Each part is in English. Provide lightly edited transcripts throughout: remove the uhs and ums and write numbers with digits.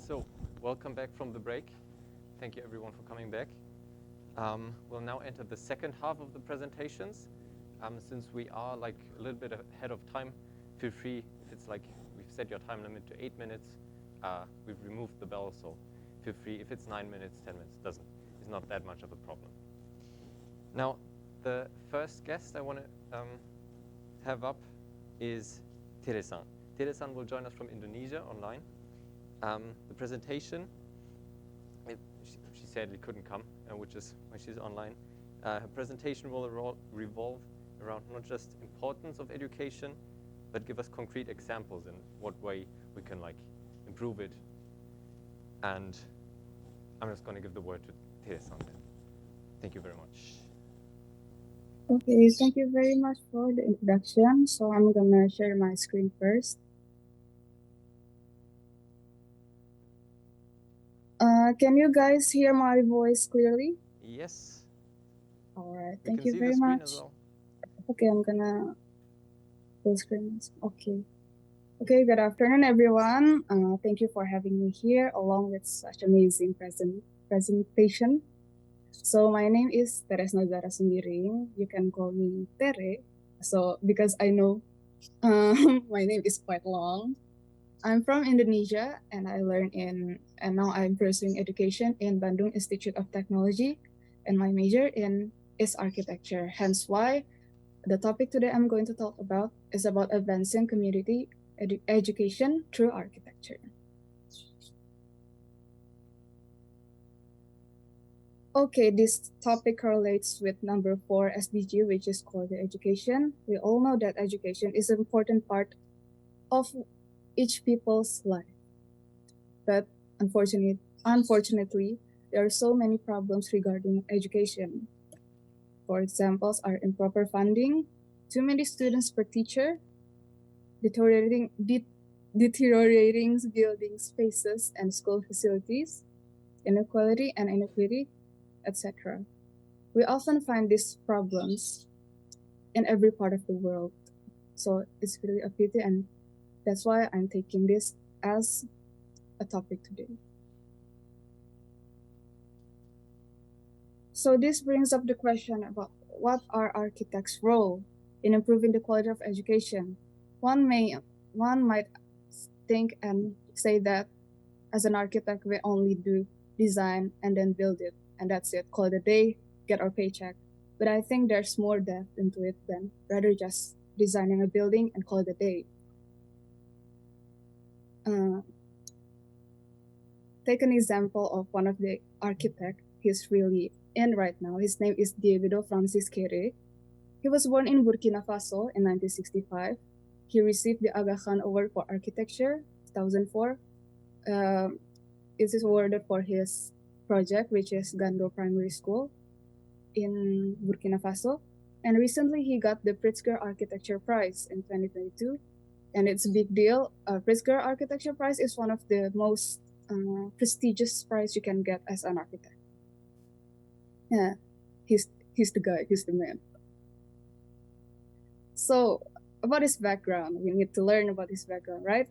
So, welcome back from the break. Thank you everyone for coming back. We'll now enter the second half of the presentations. Since we are like a little bit ahead of time, feel free, if it's like we've set your time limit to 8 minutes, we've removed the bell, so feel free, if it's 9 minutes, 10 minutes, it's not that much of a problem. Now, the first guest I want to have up is Tere-san. Tere-san will join us from Indonesia online. The presentation, she sadly couldn't come, which is why she's online. Her presentation will revolve around not just importance of education, but give us concrete examples in what way we can like improve it. And I'm just going to give the word to Tere-san then. Thank you very much. Okay, thank you very much for the introduction. So I'm gonna share my screen first. Can you guys hear my voice clearly? Yes. All right, We thank can you see very the screen much. as well. Okay, I'm gonna full screen. Okay. Okay, good afternoon, everyone. Thank you for having me here along with such amazing presentation. So my name is Teres Nazara Sembiring. You can call me Tere. So because I know my name is quite long. I'm from Indonesia and and now I'm pursuing education in Bandung Institute of Technology, and my major is architecture. Hence why the topic today I'm going to talk about is about advancing community education through architecture. Okay, this topic correlates with number 4 SDG, which is quality education. We all know that education is an important part of each people's life. But unfortunately, there are so many problems regarding education. For examples are improper funding, too many students per teacher, deteriorating building spaces and school facilities, inequality and inequity, etc. We often find these problems in every part of the world. So it's really a pity, and that's why I'm taking this as a topic today. So this brings up the question about what are architects' role in improving the quality of education. One might think and say that as an architect we only do design and then build it, and that's it, call it a day, get our paycheck. But I think there's more depth into it than rather just designing a building and call it a day. Take an example of one of the architect he's really in right now. His name is Diego Francis Kere. He was born in Burkina Faso in 1965. He received the Aga Khan Award for Architecture 2004. It is awarded for his project, which is Gando Primary School in Burkina Faso. And recently he got the Pritzker Architecture Prize in 2022. And it's a big deal. Pritzker Architecture Prize is one of the most prestigious prize you can get as an architect. Yeah, he's the guy, he's the man. So about his background, we need to learn about his background, right?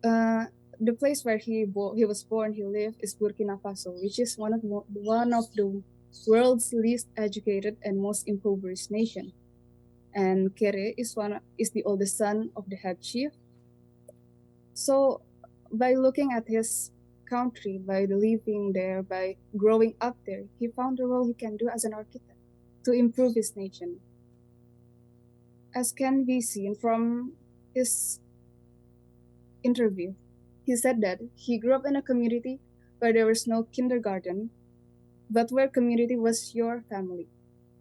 The place where he was born, he lived is Burkina Faso, which is one of the world's least educated and most impoverished nation. And Kere is the oldest son of the head chief. So by looking at his country, by living there, by growing up there, he found the role he can do as an architect to improve his nation. As can be seen from his interview, he said that he grew up in a community where there was no kindergarten, but where community was your family.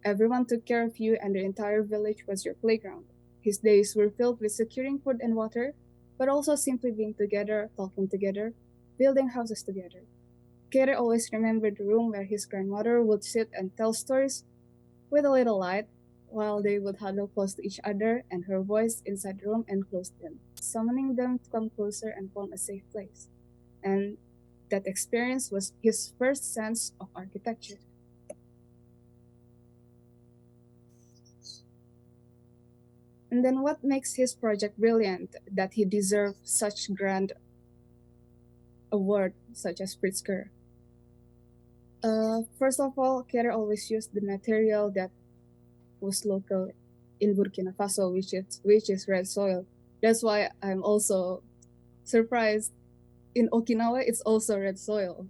Everyone took care of you and the entire village was your playground. His days were filled with securing food and water, but also simply being together, talking together, building houses together. Kere always remembered the room where his grandmother would sit and tell stories with a little light while they would huddle close to each other, and her voice inside the room enclosed them, summoning them to come closer and form a safe place. And that experience was his first sense of architecture. And then what makes his project brilliant that he deserved such grand award, such as Pritzker. First of all, Kere always used the material that was local in Burkina Faso, which is red soil. That's why I'm also surprised in Okinawa it's also red soil.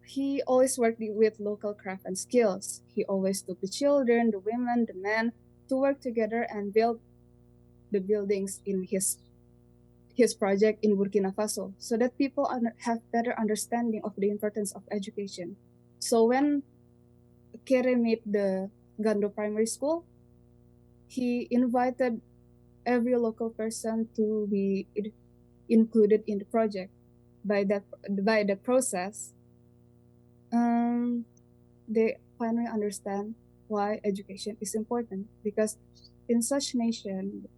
He always worked with local craft and skills. He always took the children, the women, the men to work together and build the buildings in his project in Burkina Faso so that people have better understanding of the importance of education. So when Kere made the Gando Primary School, he invited every local person to be included in the project. By the process, they finally understand why education is important. Because in such nation,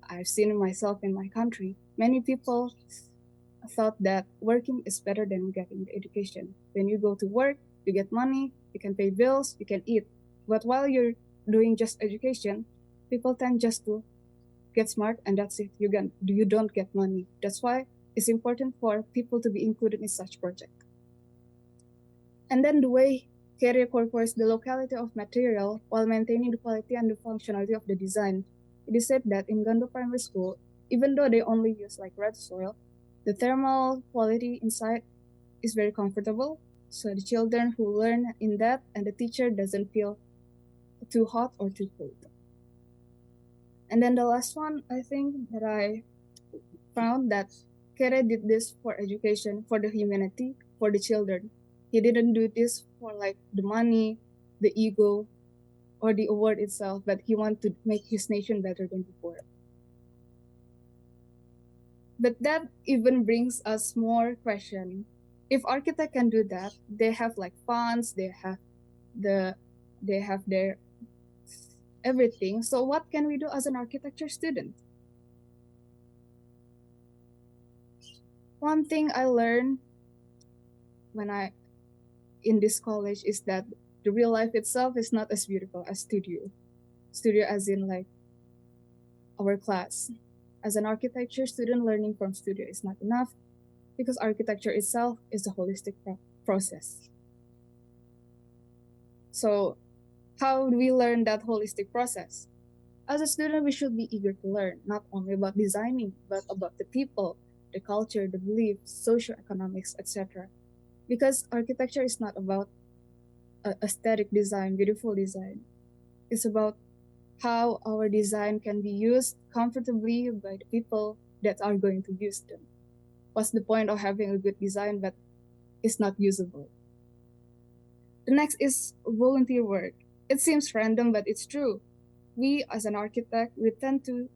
I've seen myself in my country, many people thought that working is better than getting the education. When you go to work, you get money, you can pay bills, you can eat. But while you're doing just education, people tend just to get smart and that's it. You don't get money. That's why it's important for people to be included in such project. And then the way Kere incorporates the locality of material while maintaining the quality and the functionality of the design. It is said that in Gando Primary School, even though they only use like red soil, the thermal quality inside is very comfortable. So the children who learn in that and the teacher doesn't feel too hot or too cold. And then the last one, I think that I found that Kere did this for education, for the humanity, for the children. He didn't do this for like the money, the ego, or the award itself, but he wanted to make his nation better than before. But that even brings us more question. If architect can do that, they have like funds, they have their everything. So what can we do as an architecture student? One thing I learned when I in this college is that the real life itself is not as beautiful as studio. Studio as in like our class. As an architecture student, learning from studio is not enough because architecture itself is a holistic process. So how do we learn that holistic process? As a student, we should be eager to learn, not only about designing, but about the people, the culture, the beliefs, socioeconomics, etc. Because architecture is not about aesthetic design, beautiful design. It's about how our design can be used comfortably by the people that are going to use them. What's the point of having a good design but it's not usable? The next is volunteer work. It seems random, but it's true. We, as an architect, we tend to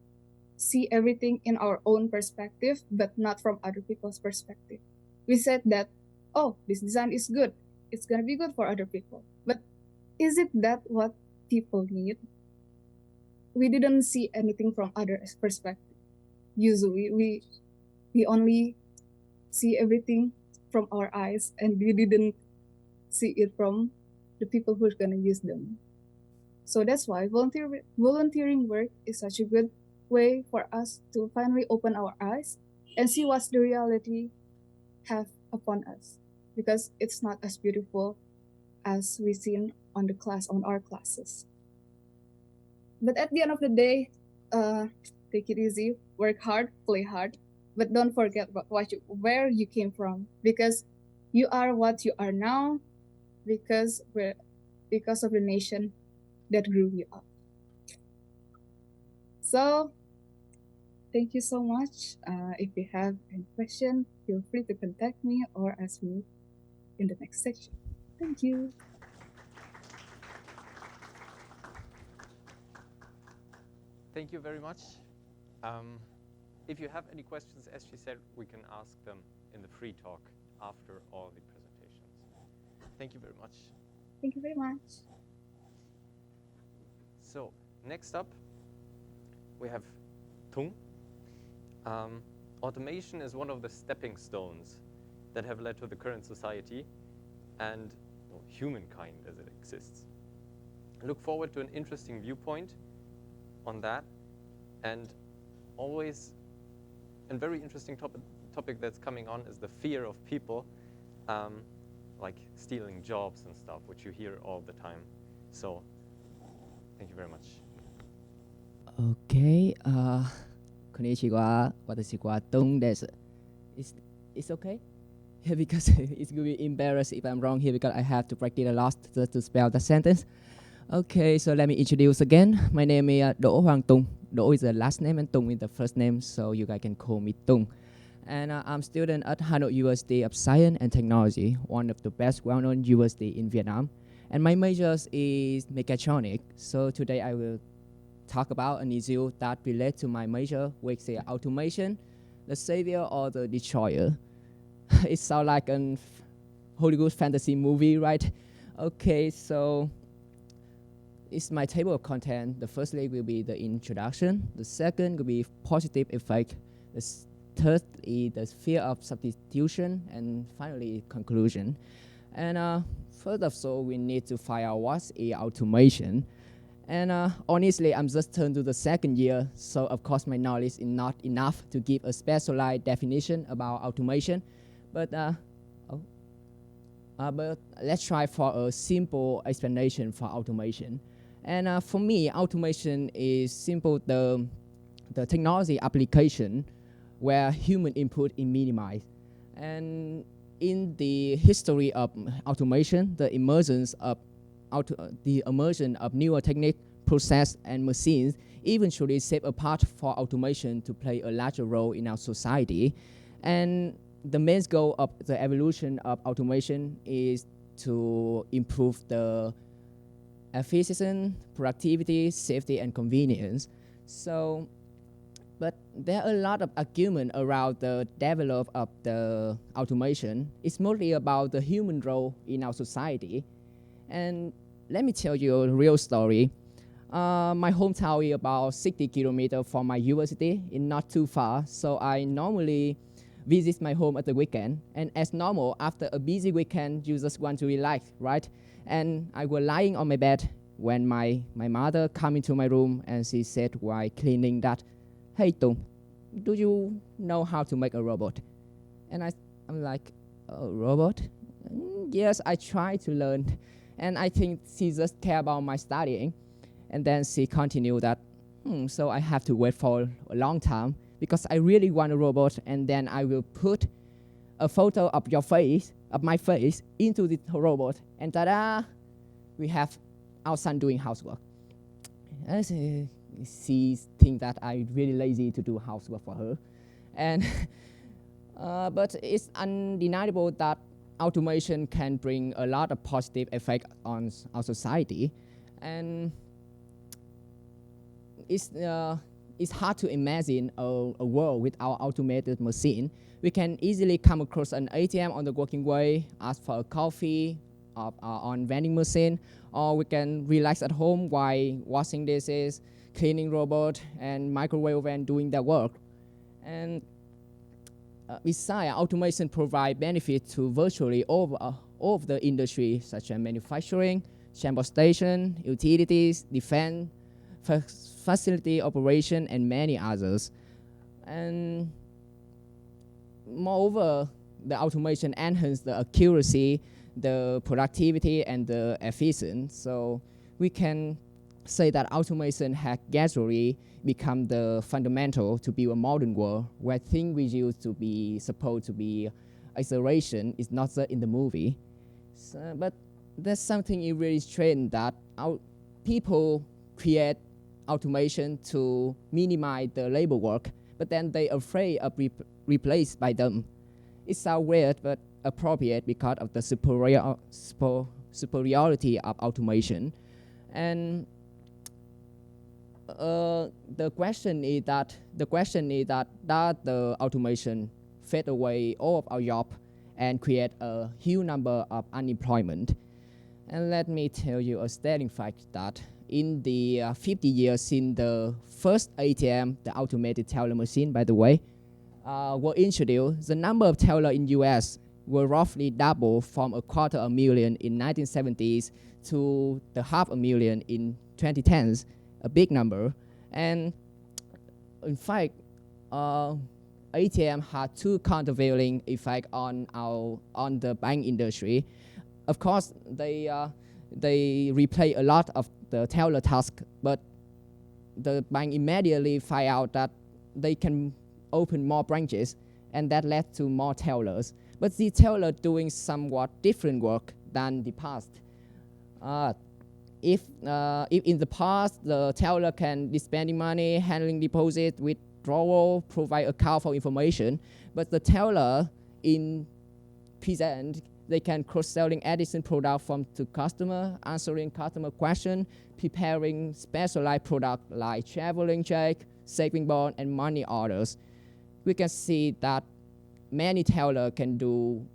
see everything in our own perspective, but not from other people's perspective. We said that, oh, this design is good. It's going to be good for other people. But is it that what people need? We didn't see anything from others' perspective. Usually, we only see everything from our eyes, and we didn't see it from the people who's gonna use them. So that's why volunteering work is such a good way for us to finally open our eyes and see what's the reality have upon us, because it's not as beautiful as we've seen on our classes. But at the end of the day, take it easy, work hard, play hard, but don't forget about where you came from, because you are what you are now because of the nation that grew you up. So thank you so much. If you have any question, feel free to contact me or ask me in the next section. Thank you. Thank you very much. If you have any questions, as she said, we can ask them in the free talk after all the presentations. Thank you very much. Thank you very much. So next up, we have Tung. Automation is one of the stepping stones that have led to the current society and humankind as it exists. I look forward to an interesting viewpoint on that, and always a very interesting topic that's coming on is the fear of people, like stealing jobs and stuff, which you hear all the time. So, thank you very much. Okay. Konnichiwa. Watashi wa Tung desu. It's okay? Because it's going to be embarrassed if I'm wrong here because I have to practice a lot to spell the sentence. Okay, so let me introduce again. My name is Do Hoàng Tung. Do is the last name and Tung is the first name, so you guys can call me Tung. And I'm student at Hanoi University of Science and Technology, one of the best well-known university in Vietnam. And my major is mechatronics. So today I will talk about an issue that relates to my major, which is automation, the savior or the destroyer. It sounds like a Hollywood fantasy movie, right? Okay, so it's my table of content. The first leg will be the introduction. The second will be positive effect. The third is the fear of substitution. And finally, conclusion. And first of all, we need to find out what is automation. And honestly, I'm just turned to the second year, so of course my knowledge is not enough to give a specialized definition about automation. But let's try for a simple explanation for automation. And for me, automation is simple the technology application where human input is minimized. And in the history of automation, the emergence of newer techniques, process, and machines eventually set a path for automation to play a larger role in our society. And the main goal of the evolution of automation is to improve the efficiency, productivity, safety, and convenience. So, but there are a lot of arguments around the development of the automation. It's mostly about the human role in our society. And let me tell you a real story. My hometown is about 60 kilometers from my university, it's not too far, so I normally visit my home at the weekend. And as normal, after a busy weekend, you just want to relax, right? And I was lying on my bed when my mother came into my room and she said while cleaning that, "Hey Tung, do you know how to make a robot?" And I'm like, "A robot? Yes, I try to learn." And I think she just cared about my studying. And then she continued that, so I have to wait for a long time because I really want a robot, and then I will put a photo of your face, of my face, into the robot, and ta-da, we have our son doing housework. And she thinks that I'm really lazy to do housework for her. And but it's undeniable that automation can bring a lot of positive effect on our society. And it's hard to imagine a world without automated machine. We can easily come across an ATM on the working way, ask for a coffee on vending machine, or we can relax at home while washing dishes, cleaning robot, and microwave oven doing their work. And besides, automation provides benefits to virtually all of the industry, such as manufacturing, transportation, utilities, defense, facility operation, and many others. And moreover, the automation enhances the accuracy, the productivity, and the efficiency. So we can say that automation has gradually become the fundamental to build a modern world where things we used to be supposed to be acceleration is not just in the movie. So, but there's something really strange that people create automation to minimize the labor work, but then they are afraid of replaced by them. It sounds weird, but appropriate because of the superiority of automation. And the question is that does the automation fade away all of our job and create a huge number of unemployment? And let me tell you a stating fact that in the 50 years since the first ATM, the automated teller machine, by the way, were introduced, the number of tellers in US were roughly double from 250,000 in 1970s to the 500,000 in 2010s, a big number. And in fact, ATM had two countervailing effect on the bank industry. Of course, they replay a lot of the teller task, but the bank immediately find out that they can open more branches, and that led to more tellers. But the teller doing somewhat different work than the past. If in the past the teller can dispensing money, handling deposit, withdrawal, provide account for information, but the teller in present, they can cross-selling additional product from to customer, answering customer question, preparing specialized product like traveling check, saving bond, and money orders. We can see that many teller can do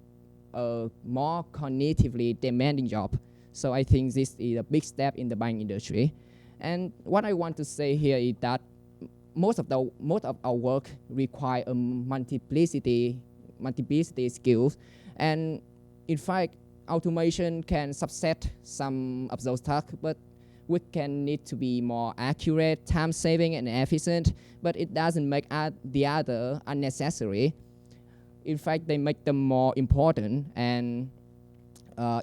a more cognitively demanding job. So I think this is a big step in the bank industry. And what I want to say here is that most of our work require a multiplicity skills, and in fact, automation can subset some of those tasks, but we can need to be more accurate, time-saving, and efficient, but it doesn't make the other unnecessary. In fact, they make them more important and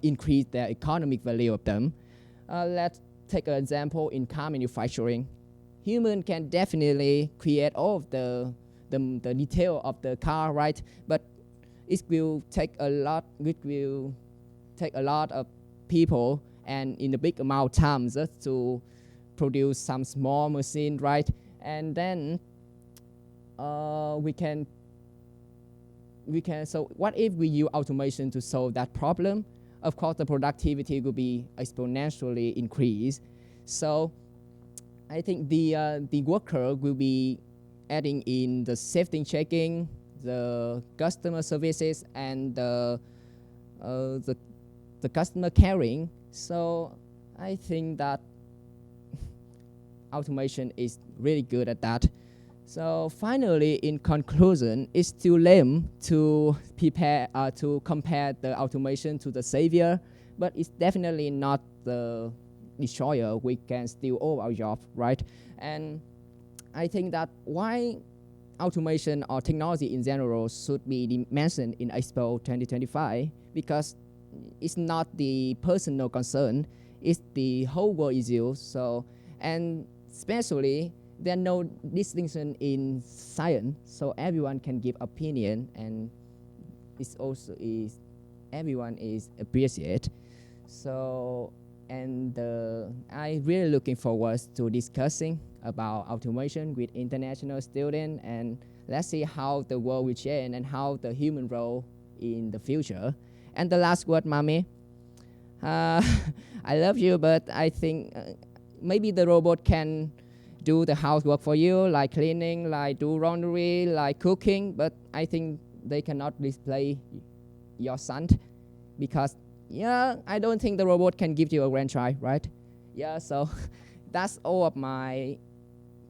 increase the economic value of them. Let's take an example in car manufacturing. Human can definitely create all of the detail of the car, right? But it will take a lot of people and in a big amount of time just to produce some small machine, right? And then so what if we use automation to solve that problem? Of course, the productivity will be exponentially increased. So I think the worker will be adding in the safety checking, the customer services, and the customer caring. So I think that automation is really good at that. So finally, in conclusion, it's too lame to compare the automation to the savior, but it's definitely not the destroyer. We can steal all our jobs, right? And I think that why automation or technology in general should be mentioned in Expo 2025, because it's not the personal concern, it's the whole world issue. So, and especially there are no distinction in science, so everyone can give opinion, and it's also everyone is appreciated. So, and I really looking forward to discussing about automation with international students, and let's see how the world will change and how the human role in the future. And the last word, Mommy. I love you, but I think maybe the robot can do the housework for you, like cleaning, like do laundry, like cooking, but I think they cannot display your son, because I don't think the robot can give you a grandchild, right? So that's all of my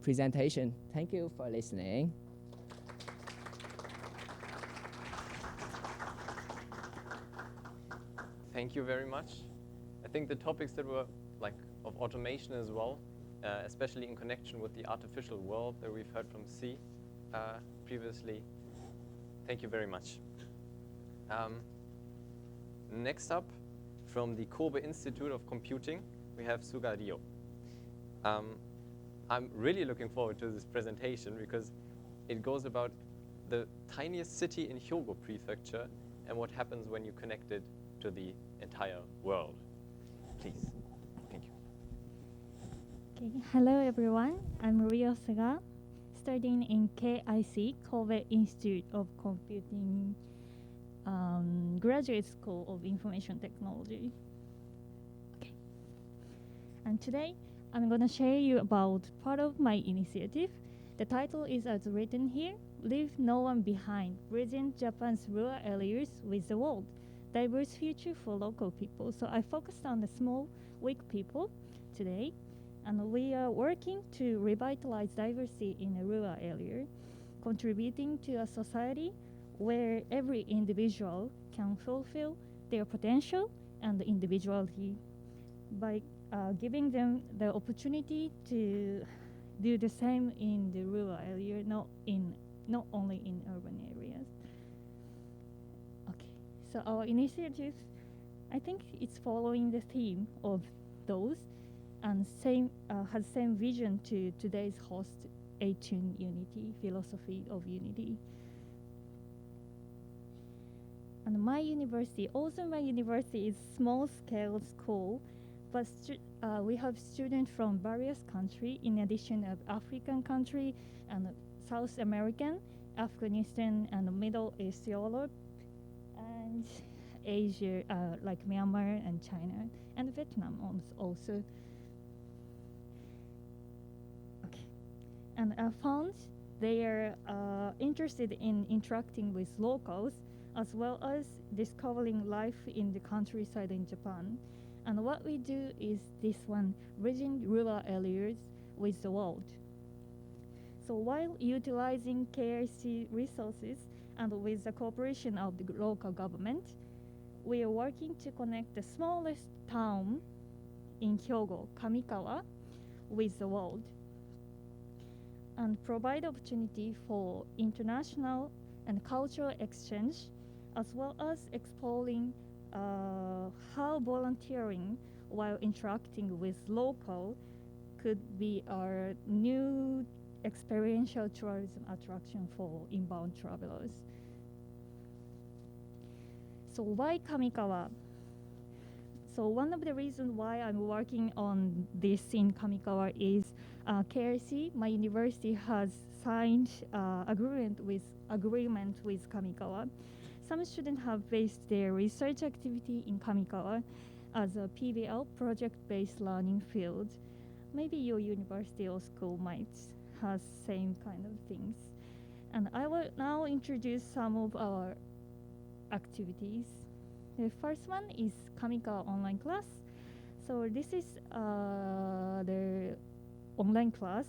presentation. Thank you for listening. Thank you very much. I think the topics that were like of automation as well, especially in connection with the artificial world that we've heard from C previously. Thank you very much. Next up, from the Kobe Institute of Computing, we have Suga Rio. I'm really looking forward to this presentation because it goes about the tiniest city in Hyogo Prefecture and what happens when you connect it to the entire world. Please. Thank you. Okay. Hello, everyone. I'm Rio Suga, studying in KIC, Kobe Institute of Computing, Graduate School of Information Technology. Okay. And today, I'm going to share you about part of my initiative. The title is as written here, Leave No One Behind, Bridging Japan's Rural Areas with the World, Diverse Future for Local People. So I focused on the small, weak people today, and we are working to revitalize diversity in a rural area, contributing to a society where every individual can fulfill their potential and individuality by giving them the opportunity to do the same in the rural area, not in not only in urban areas. Okay, so our initiative, I think it's following the theme of those and has same vision to today's host, Atune Unity, philosophy of unity. And my university is small-scale school, but we have students from various countries, in addition of African country and South American, Afghanistan, and Middle East Europe, and Asia, like Myanmar and China, and Vietnam also. Okay, and I found they are interested in interacting with locals, as well as discovering life in the countryside in Japan. And what we do is this one, bridging rural areas with the world. So while utilizing KIC resources and with the cooperation of the local government, we are working to connect the smallest town in Hyogo, Kamikawa, with the world, and provide opportunity for international and cultural exchange, as well as exploring how volunteering while interacting with local could be our new experiential tourism attraction for inbound travelers. So why Kamikawa? So one of the reasons why I'm working on this in Kamikawa is KIC, my university, has signed agreement with Kamikawa. Some students have based their research activity in Kamikawa as a PBL, project-based learning field. Maybe your university or school might have same kind of things. And I will now introduce some of our activities. The first one is Kamikawa online class. So this is the online class.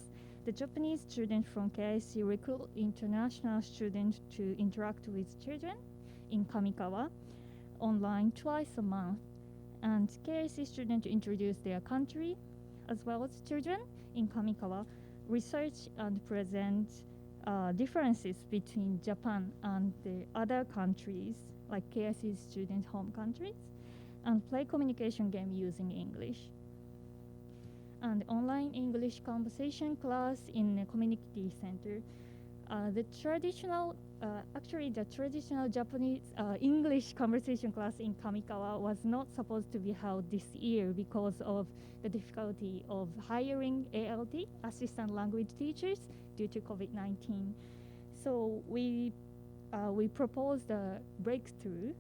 The Japanese students from KIC recruit international students to interact with children in Kamikawa online twice a month. And KIC students introduce their country as well as children in Kamikawa, research and present differences between Japan and the other countries, like KIC students' home countries, and play communication game using English. And online English conversation class in a community center. The traditional Japanese English conversation class in Kamikawa was not supposed to be held this year because of the difficulty of hiring ALT, assistant language teachers, due to COVID-19. So we proposed a breakthrough,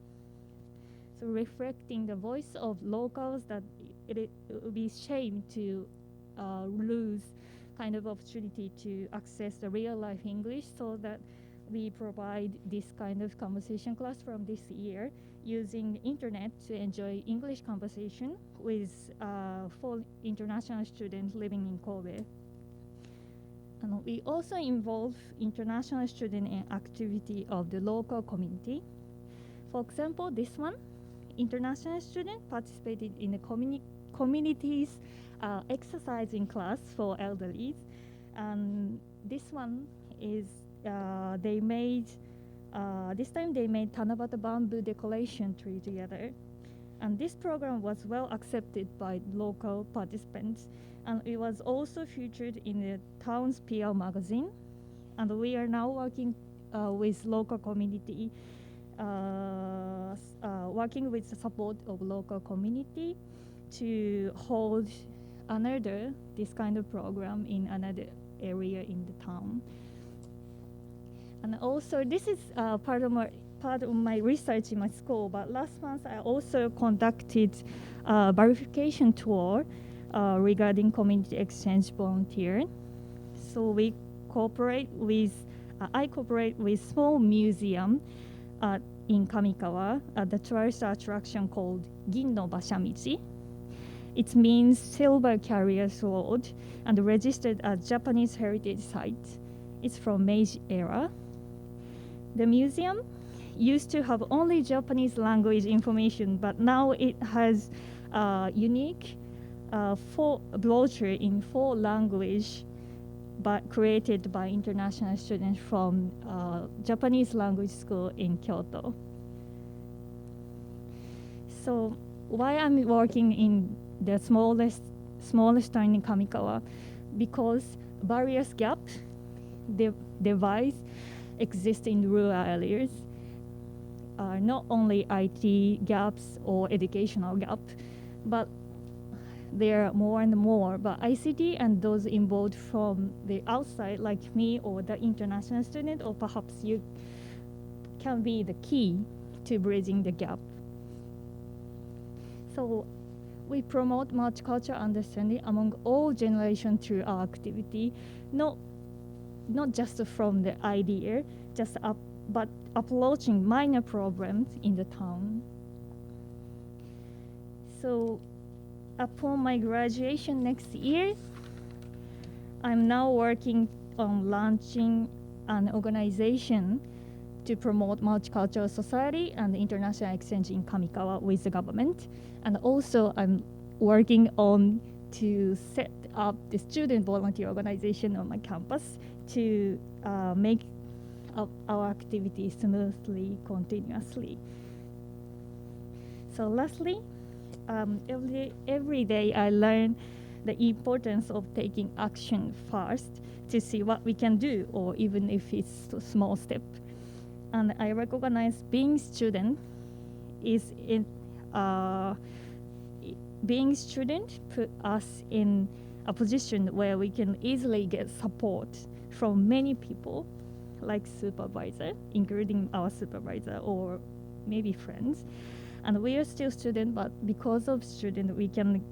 so reflecting the voice of locals, that it would be shame to lose kind of opportunity to access the real life English, so that we provide this kind of conversation class from this year using the internet to enjoy English conversation with 4 international students living in Kobe. And we also involve international students in activity of the local community. For example, this one, international student participated in the community's exercising class for elderly. And this one is this time they made Tanabata bamboo decoration tree together. And this program was well accepted by local participants. And it was also featured in the town's PR magazine. And we are now working with local community, working with the support of local community to hold this kind of program in another area in the town. And also, this is part of my research in my school. But last month, I also conducted a verification tour regarding community exchange volunteer. So I cooperate with small museum in Kamikawa, the tourist attraction called Gin no Bashamichi. It means silver carrier sword and registered as Japanese heritage site. It's from Meiji era. The museum used to have only Japanese language information, but now it has unique brochure in 4 language created by international students from Japanese language school in Kyoto. So why I'm working in the smallest town in Kamikawa? Because various gaps, device exist in rural areas. Not only IT gaps or educational gap, but there are more and more. But ICT and those involved from the outside, like me or the international student, or perhaps you, can be the key to bridging the gap. So we promote multicultural understanding among all generations through our activity, not just from the idea, but approaching minor problems in the town. So upon my graduation next year, I'm now working on launching an organization to promote multicultural society and international exchange in Kamikawa with the government. And also I'm working on to set up the student volunteer organization on my campus to make our activities smoothly, continuously. So lastly, every day I learn the importance of taking action first to see what we can do, or even if it's a small step. And I recognize being student put us in a position where we can easily get support from many people, like supervisor, including our supervisor or maybe friends. And we are still student, but because of student, we can.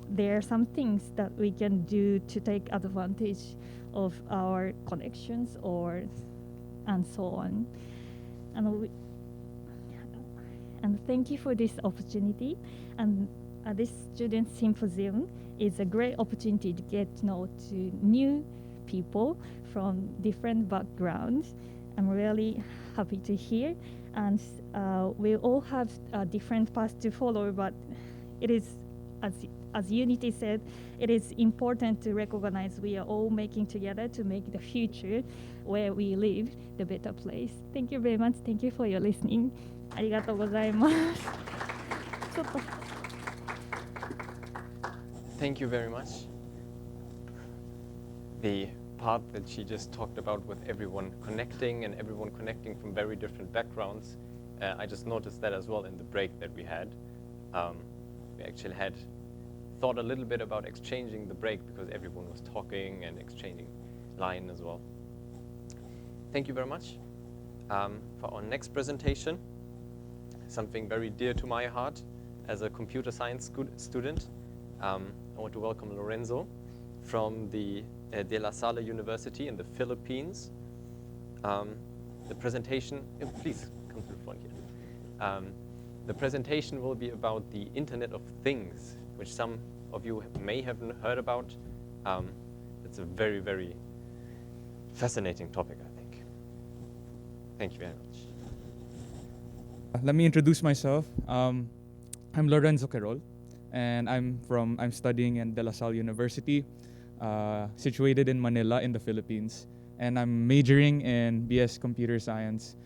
There are some things that we can do to take advantage of our connections and so on. And thank you for this opportunity. And this student symposium is a great opportunity to get to know new people from different backgrounds. I'm really happy to hear. And we all have a different paths to follow, but it is, as Unity said, it is important to recognize we are all making together to make the future where we live the better place. Thank you very much. Thank you for your listening. ありがとうございます。ちょっと Thank you very much. The part that she just talked about with everyone connecting and everyone connecting from very different backgrounds, I just noticed that as well in the break that we had. We actually had thought a little bit about exchanging the break because everyone was talking and exchanging line as well. Thank you very much. For our next presentation, something very dear to my heart as a computer science student, I want to welcome Lorenzo from the De La Salle University in the Philippines. The presentation, please come to the front here. The presentation will be about the Internet of Things, which some of you may have heard about. It's a very, very fascinating topic, I think. Thank you very much. Let me introduce myself. I'm Lorenzo Querol, and I'm studying in De La Salle University, situated in Manila in the Philippines. And I'm majoring in BS Computer Science,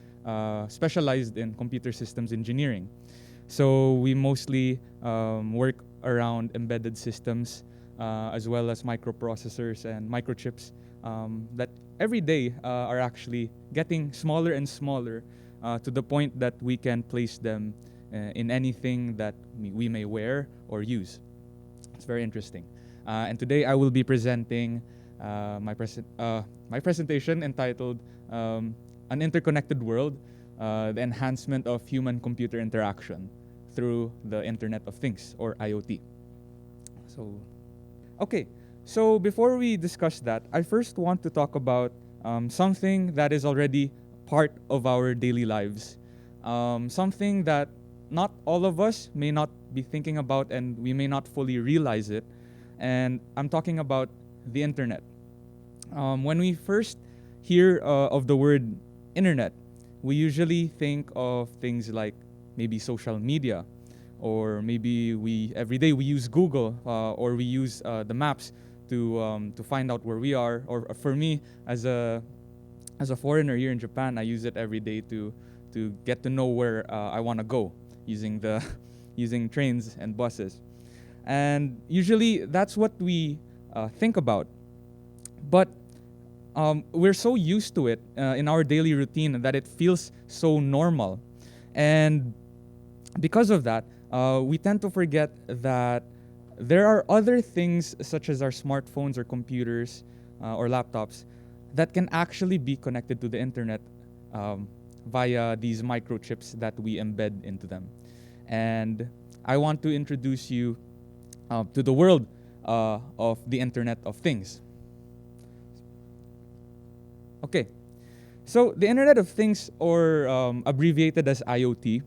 specialized in computer systems engineering. So we mostly work around embedded systems, as well as microprocessors and microchips that every day are actually getting smaller and smaller to the point that we can place them in anything that we may wear or use. It's very interesting. And today I will be presenting my presentation entitled An Interconnected World, the Enhancement of Human-Computer Interaction through the Internet of Things, or IoT. So before we discuss that, I first want to talk about something that is already part of our daily lives, something that not all of us may not be thinking about and we may not fully realize it, and I'm talking about the internet. When we first hear of the word internet, we usually think of things like maybe social media, or maybe every day we use Google or we use the maps to find out where we are. Or for me, as a foreigner here in Japan, I use it every day to get to know where I want to go using using trains and buses. And usually that's what we think about. But we're so used to it in our daily routine that it feels so normal. And because of that, we tend to forget that there are other things such as our smartphones or computers or laptops that can actually be connected to the internet via these microchips that we embed into them. And I want to introduce you to the world of the Internet of Things. Okay, so the Internet of Things, or abbreviated as IoT,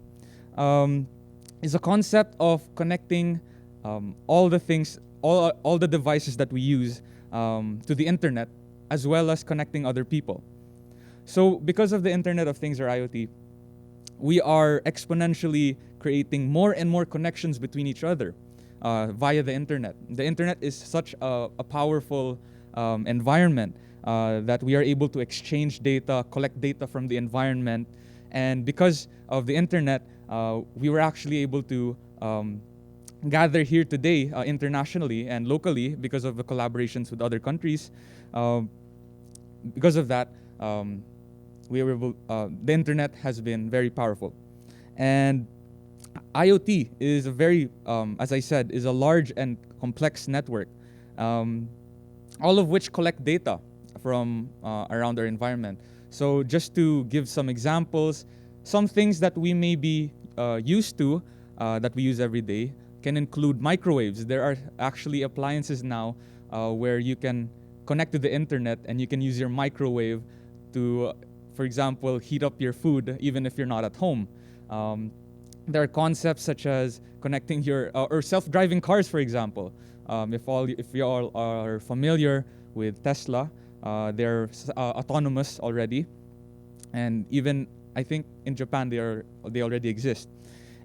is a concept of connecting all the things, all the devices that we use to the internet, as well as connecting other people. So because of the Internet of Things, or IoT, we are exponentially creating more and more connections between each other via the internet. The internet is such a powerful environment that we are able to exchange data, collect data from the environment, and because of the internet, we were actually able to gather here today internationally and locally because of the collaborations with other countries. Because of that, we were able, the internet has been very powerful. And IoT is a very, as I said, is a large and complex network, all of which collect data from around our environment. So just to give some examples, some things that we may be used to, that we use every day, can include microwaves. There are actually appliances now where you can connect to the internet and you can use your microwave to, for example, heat up your food even if you're not at home. There are concepts such as connecting your, or self-driving cars, for example. If you all are familiar with Tesla, they're autonomous already, and even I think in Japan they already exist.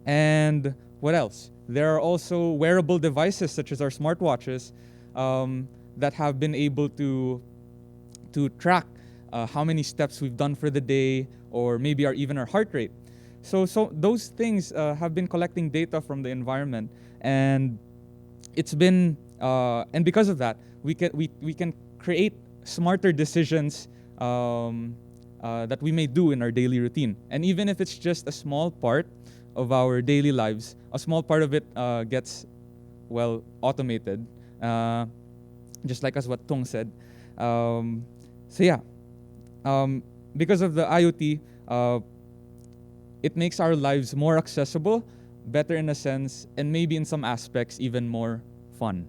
And what else? There are also wearable devices such as our smartwatches that have been able to track how many steps we've done for the day, or maybe even our heart rate. So those things have been collecting data from the environment, and it's been and because of that, we can create smarter decisions that we may do in our daily routine. And even if it's just a small part of our daily lives, a small part of it gets automated, just like as what Tong said. Because of the IoT, it makes our lives more accessible, better in a sense, and maybe in some aspects even more fun.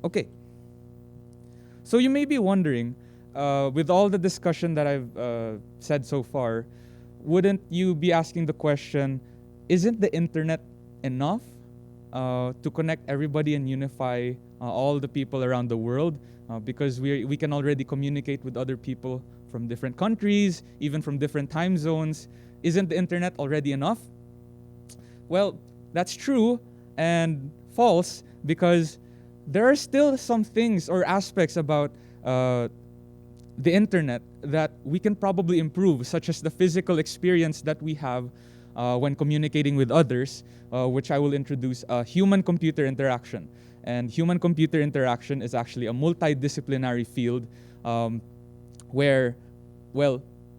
Okay. So you may be wondering, with all the discussion that I've said so far, wouldn't you be asking the question, isn't the internet enough to connect everybody and unify all the people around the world? Because we can already communicate with other people from different countries, even from different time zones. Isn't the internet already enough? Well, that's true and false, because there are still some things or aspects about the internet that we can probably improve, such as the physical experience that we have when communicating with others, which I will introduce, human-computer interaction. And human-computer interaction is actually a multidisciplinary field where,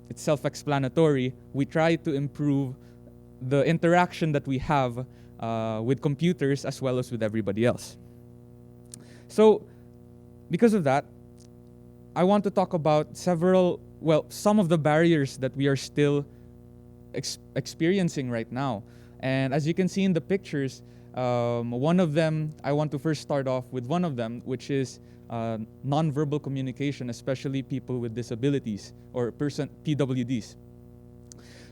it's self-explanatory. We try to improve the interaction that we have with computers as well as with everybody else. So, because of that, I want to talk about some of the barriers that we are still experiencing right now. And as you can see in the pictures, one of them, I want to first start off with one of them, which is nonverbal communication, especially people with disabilities or PWDs.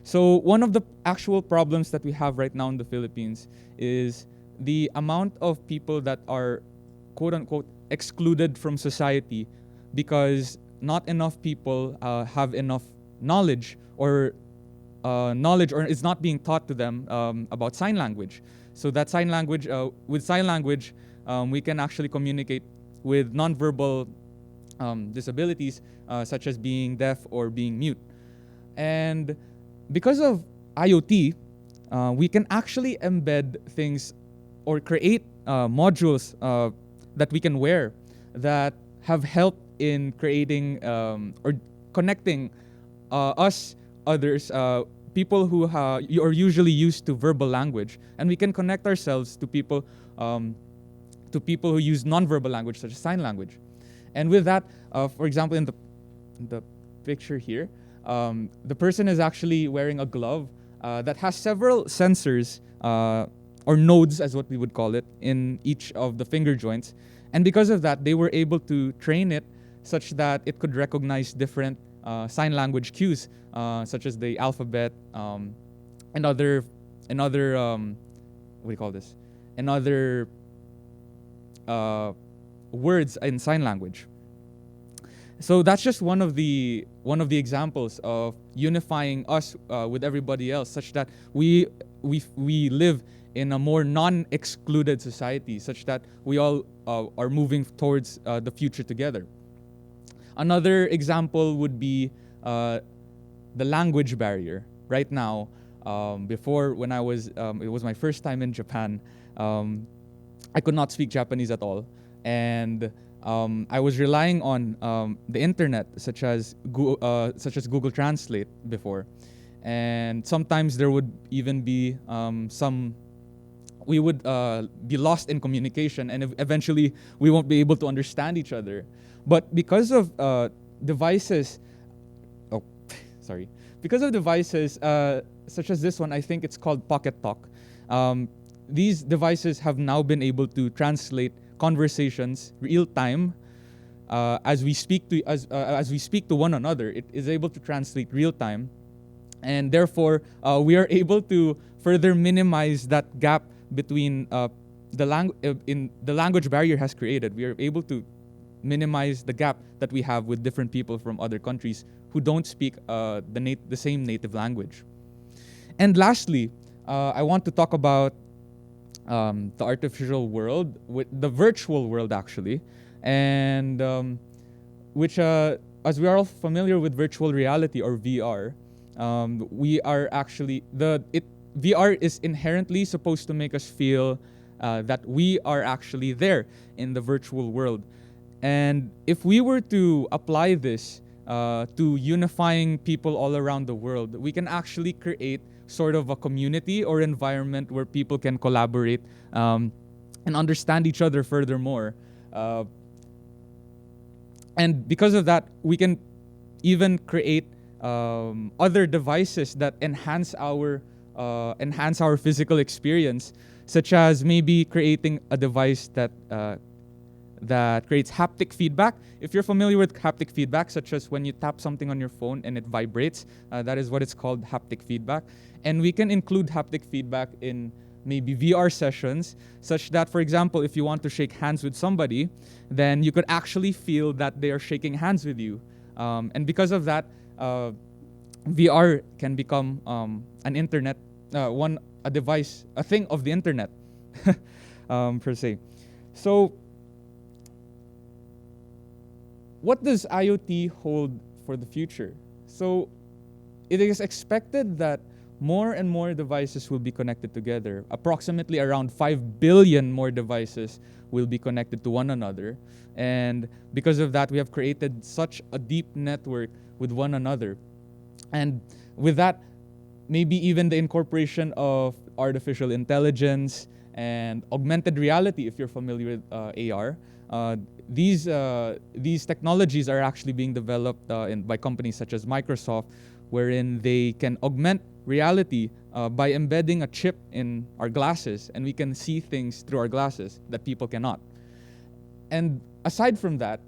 So one of the actual problems that we have right now in the Philippines is the amount of people that are quote-unquote excluded from society because not enough people have enough knowledge or knowledge, or is not being taught to them about sign language. So that sign language, with sign language, we can actually communicate with nonverbal disabilities, such as being deaf or being mute. And because of IoT, we can actually embed things or create modules that we can wear that have helped in creating or connecting us, others, people who are usually used to verbal language, and we can connect ourselves to people who use nonverbal language, such as sign language. And with that, for example, in the picture here, the person is actually wearing a glove that has several sensors, or nodes, as what we would call it, in each of the finger joints. And because of that, they were able to train it such that it could recognize different sign language cues, such as the alphabet, and other what do you call this? And other words in sign language. So that's just one of the examples of unifying us with everybody else, such that we live in a more non-excluded society, such that we all are moving towards the future together. Another example would be the language barrier. Right now, before, when it was my first time in Japan, I could not speak Japanese at all, and I was relying on the internet, such as Google Translate before, and sometimes there would even be we would be lost in communication, and eventually we won't be able to understand each other. But because of devices, because of devices such as this one, I think it's called Pocket Talk. These devices have now been able to translate conversations real time as we speak to one another. It is able to translate real time, and therefore we are able to further minimize that gap between the language barrier has created. We are able to minimize the gap that we have with different people from other countries who don't speak the same native language. And lastly, I want to talk about the artificial world, with the virtual world actually, and which, as we are all familiar with virtual reality or VR, we are actually VR is inherently supposed to make us feel that we are actually there in the virtual world. And if we were to apply this to unifying people all around the world, we can actually create sort of a community or environment where people can collaborate and understand each other furthermore. And because of that, we can even create other devices that enhance our physical experience, such as maybe creating a device that creates haptic feedback. If you're familiar with haptic feedback, such as when you tap something on your phone and it vibrates, that is what it's called, haptic feedback. And we can include haptic feedback in maybe VR sessions, such that, for example, if you want to shake hands with somebody, then you could actually feel that they are shaking hands with you. And because of that, VR can become a device, a thing of the internet, per se. So, what does IoT hold for the future? So, it is expected that more and more devices will be connected together. Approximately around 5 billion more devices will be connected to one another. And because of that, we have created such a deep network with one another. And with that, maybe even the incorporation of artificial intelligence and augmented reality, if you're familiar with AR. These technologies are actually being developed by companies such as Microsoft, wherein they can augment reality by embedding a chip in our glasses, and we can see things through our glasses that people cannot. And aside from that,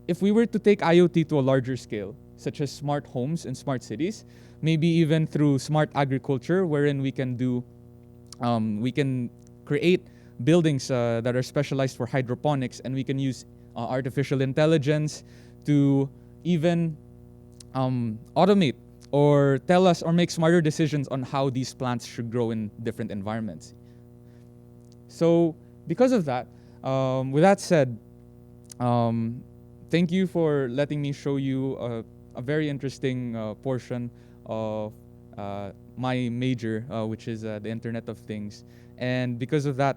if we were to take IoT to a larger scale, such as smart homes and smart cities, maybe even through smart agriculture, wherein we can create buildings that are specialized for hydroponics, and we can use artificial intelligence to even automate or tell us or make smarter decisions on how these plants should grow in different environments. So because of that, with that said, thank you for letting me show you a very interesting portion of my major, which is the Internet of Things. And because of that,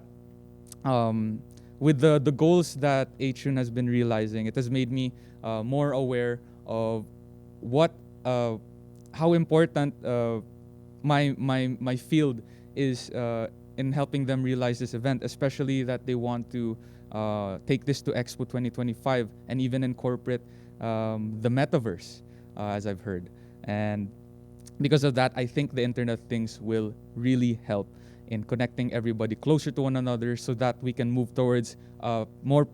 with the goals that Achun has been realizing, it has made me more aware of what how important my field is in helping them realize this event, especially that they want to take this to Expo 2025 and even incorporate the metaverse, as I've heard. And because of that, I think the Internet of Things will really help in connecting everybody closer to one another so that we can move towards a more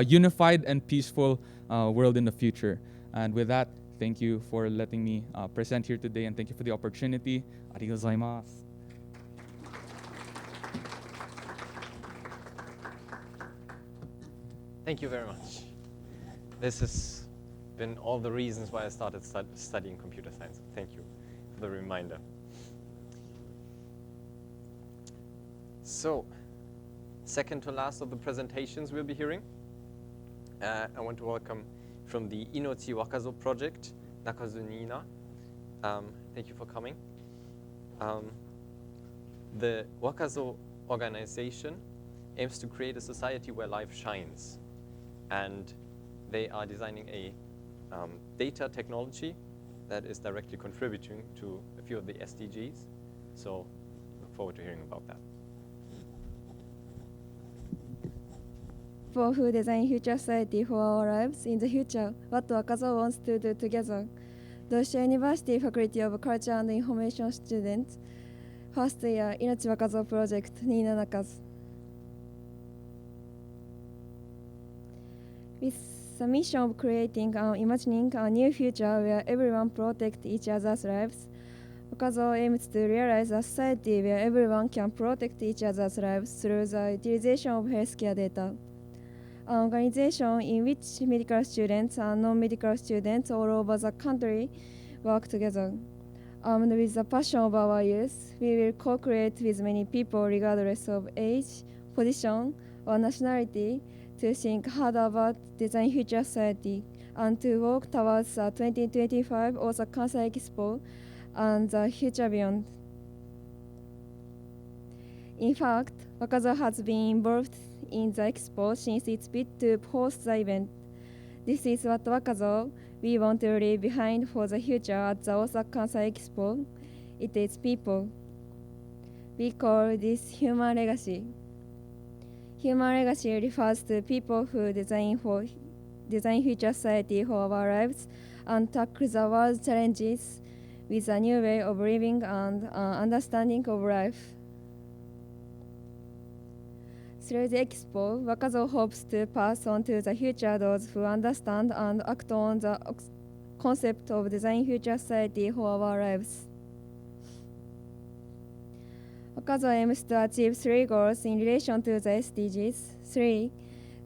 unified and peaceful world in the future. And with that, thank you for letting me present here today, and thank you for the opportunity. Arigatou gozaimasu. Thank you very much. This has been all the reasons why I started studying computer science. Thank you for the reminder. So, second to last of the presentations we'll be hearing, I want to welcome from the Inochi Wakazo project, Nakazu Nina. Thank you for coming. The Wakazo organization aims to create a society where life shines. And they are designing a data technology that is directly contributing to a few of the SDGs. So look forward to hearing about that. For who design future society for our lives in the future, what Wakazo wants to do together. Dosha University Faculty of Culture and Information students, first year Inochi Wakazo project, Nina Nakazu. With the mission of creating and imagining a new future where everyone protects each other's lives, Wakazo aims to realize a society where everyone can protect each other's lives through the utilization of healthcare data. An organization in which medical students and non-medical students all over the country work together. Armed with the passion of our youth, we will co-create with many people regardless of age, position, or nationality to think hard about design future society and to work towards the 2025 Osaka Kansai Expo and the future beyond. In fact, Wakazo has been involved in the expo since its bid to host the event. This is what Wakazo we want to leave behind for the future at the Osaka Kansai Expo. It is people. We call this human legacy. Human legacy refers to people who design future society for our lives and tackle the world's challenges with a new way of living and an understanding of life. Through the expo, Wakazo hopes to pass on to the future those who understand and act on the concept of design future society for our lives. Wakazo aims to achieve 3 goals in relation to the SDGs. 3.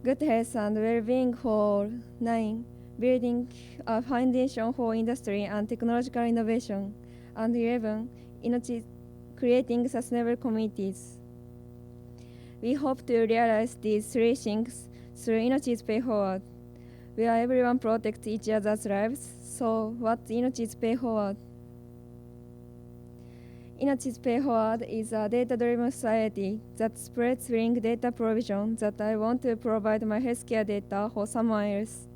Good health and well-being for all. 9. Building a foundation for industry and technological innovation. And 11. Creating sustainable communities. We hope to realize these 3 things through Inochi's Pay Forward, where everyone protects each other's lives. So, what's Inochi's Pay Forward? Inochi's Pay Forward is a data-driven society that spreads link data provision that I want to provide my healthcare data for someone else.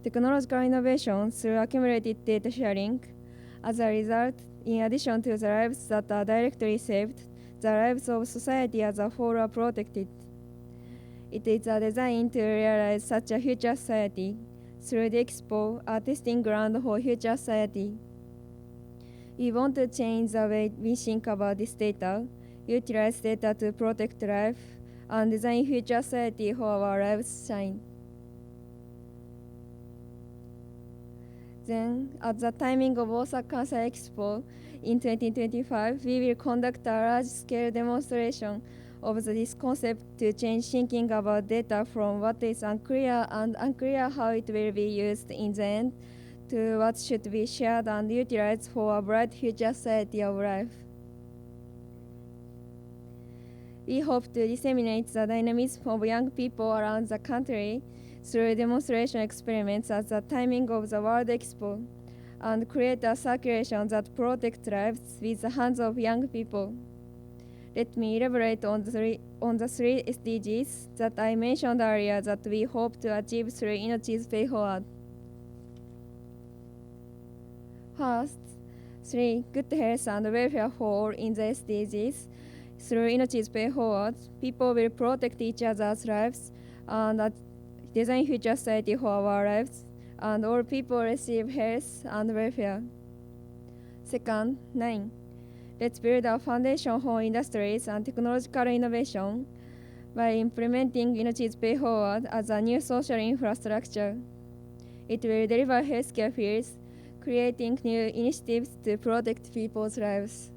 Technological innovation through accumulated data sharing. As a result, in addition to the lives that are directly saved, the lives of society as a whole are protected. It is a design to realize such a future society through the expo, a testing ground for future society. We want to change the way we think about this data, utilize data to protect life, and design future society for our lives shine. Then, at the timing of Osaka Kansai Expo in 2025, we will conduct a large-scale demonstration of this concept to change thinking about data from what is unclear and unclear how it will be used in the end to what should be shared and utilized for a bright future society of life. We hope to disseminate the dynamism of young people around the country through demonstration experiments at the timing of the World Expo and create a circulation that protects lives with the hands of young people. Let me elaborate on the three SDGs that I mentioned earlier that we hope to achieve through Inochi's Pay Forward. First, 3. Good health and welfare for all in the SDGs. Through Inochi's Pay Forward, people will protect each other's lives and design future society for our lives, and all people receive health and welfare. Second, 9. Let's build a foundation for industries and technological innovation by implementing Inochi's Pay Forward as a new social infrastructure. It will deliver healthcare fields, creating new initiatives to protect people's lives.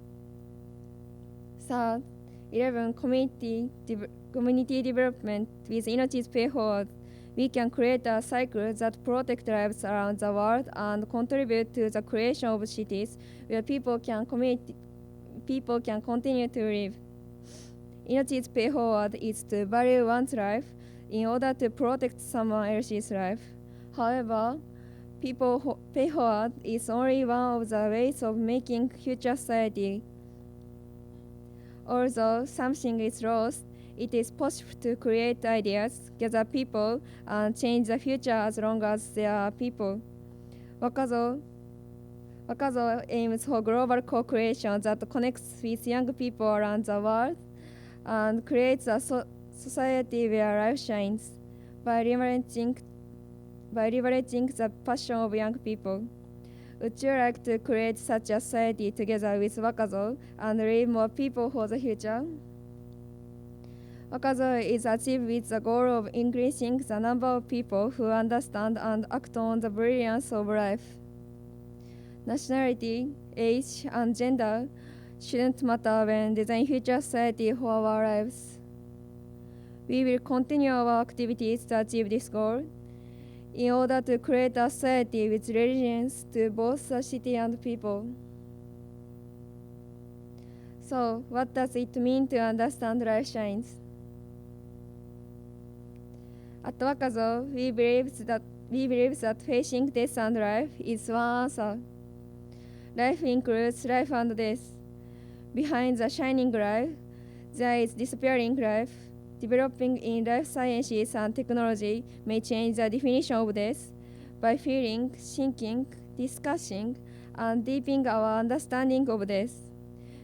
Third, 11. Community development. With Inochi's Pay Forward, we can create a cycle that protects lives around the world and contribute to the creation of cities where people can continue to live. Inochi's Pay Forward is to value one's life in order to protect someone else's life. However, people pay forward is only one of the ways of making future society. Although something is lost, it is possible to create ideas, gather people, and change the future as long as there are people. Wakazo aims for global co-creation that connects with young people around the world and creates a society where life shines by leveraging the passion of young people. Would you like to create such a society together with Wakazo and leave more people for the future? Wakazo is achieved with the goal of increasing the number of people who understand and act on the brilliance of life. Nationality, age, and gender shouldn't matter when designing future society for our lives. We will continue our activities to achieve this goal in order to create a society with resilience to both the city and people. So, what does it mean to understand life shines? At Wakazo, we believe that facing death and life is one answer. Life includes life and death. Behind the shining life, there is disappearing life. Developing in life sciences and technology may change the definition of death by feeling, thinking, discussing, and deepening our understanding of death,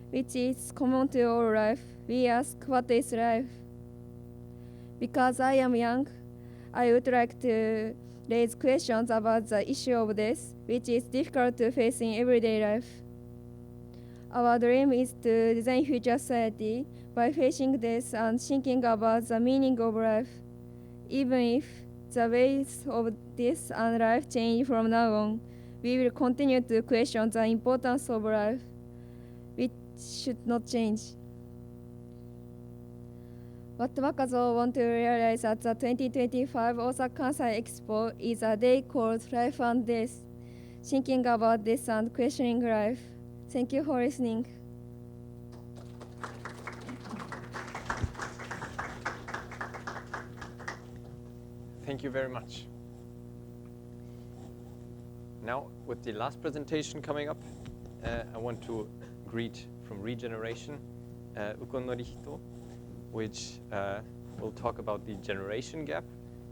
which is common to all life. We ask, what is life? Because I am young, I would like to raise questions about the issue of death, which is difficult to face in everyday life. Our dream is to design future society by facing death and thinking about the meaning of life. Even if the ways of death and life change from now on, we will continue to question the importance of life, which should not change. What Wakazo want to realize at the 2025 Osaka Kansai Expo is a day called Life and Death, thinking about death and questioning life. Thank you for listening. Thank you very much. Now, with the last presentation coming up, I want to greet from Regeneration, Ukon Norihito, which will talk about the generation gap,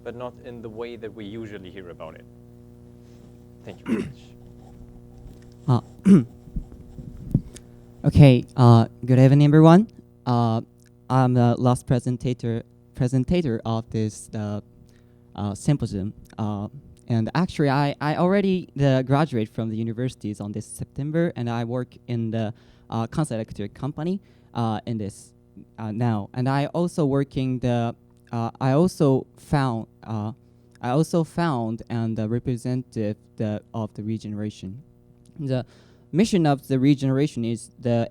but not in the way that we usually hear about it. Thank you very much. Okay, good evening, everyone. I'm the last presentator of this symposium. And actually, I already graduate from the universities on this September, and I work in the Kansai Electric company in this now. And I also working the I also found and representative of the regeneration. The mission of the regeneration is the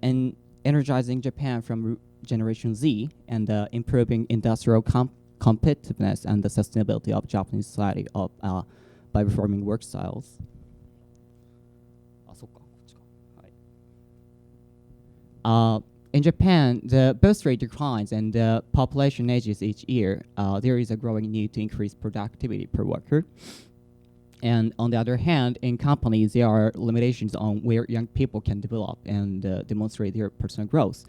energizing Japan from Generation Z and improving industrial competitiveness and the sustainability of Japanese society by reforming work styles. In Japan, the birth rate declines and the population ages each year. There is a growing need to increase productivity per worker. And on the other hand, in companies, there are limitations on where young people can develop and demonstrate their personal growth.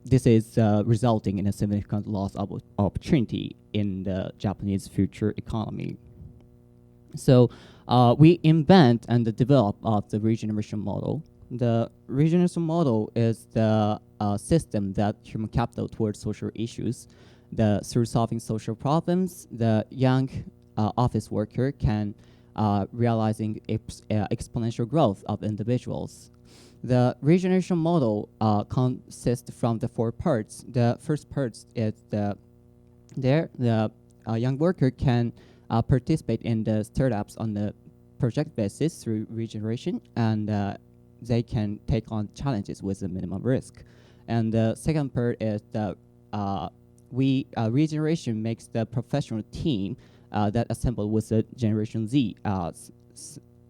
This is resulting in a significant loss of opportunity in the Japanese future economy. So we invent and develop the regeneration model. The regeneration model is the system that human capital towards social issues. Through solving social problems, the young office worker can realizing exponential growth of individuals. The regeneration model consists from the 4 parts. The first part is the young worker can participate in the startups on the project basis through regeneration, and they can take on challenges with a minimum risk. And the second part is that regeneration makes the professional team that assembled with the Generation Z,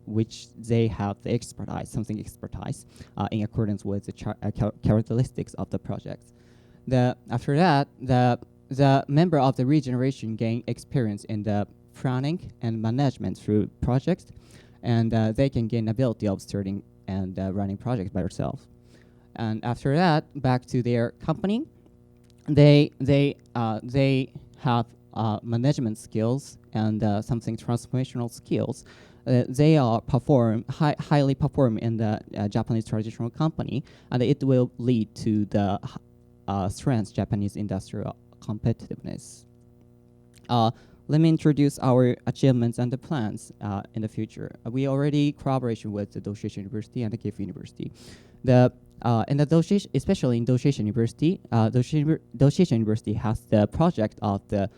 which they have the expertise in accordance with the characteristics of the project. After that, the member of the regeneration gain experience in the planning and management through projects, and they can gain ability of starting and running projects by themselves. And after that, back to their company, they have management skills and something transformational skills. They are highly perform in the Japanese traditional company, and it will lead to the strength Japanese industrial competitiveness. Let me introduce our achievements and the plans in the future. We already collaboration with the Doshisha University and the Gifu University. Especially in Doshisha University, Doshisha University has the project of the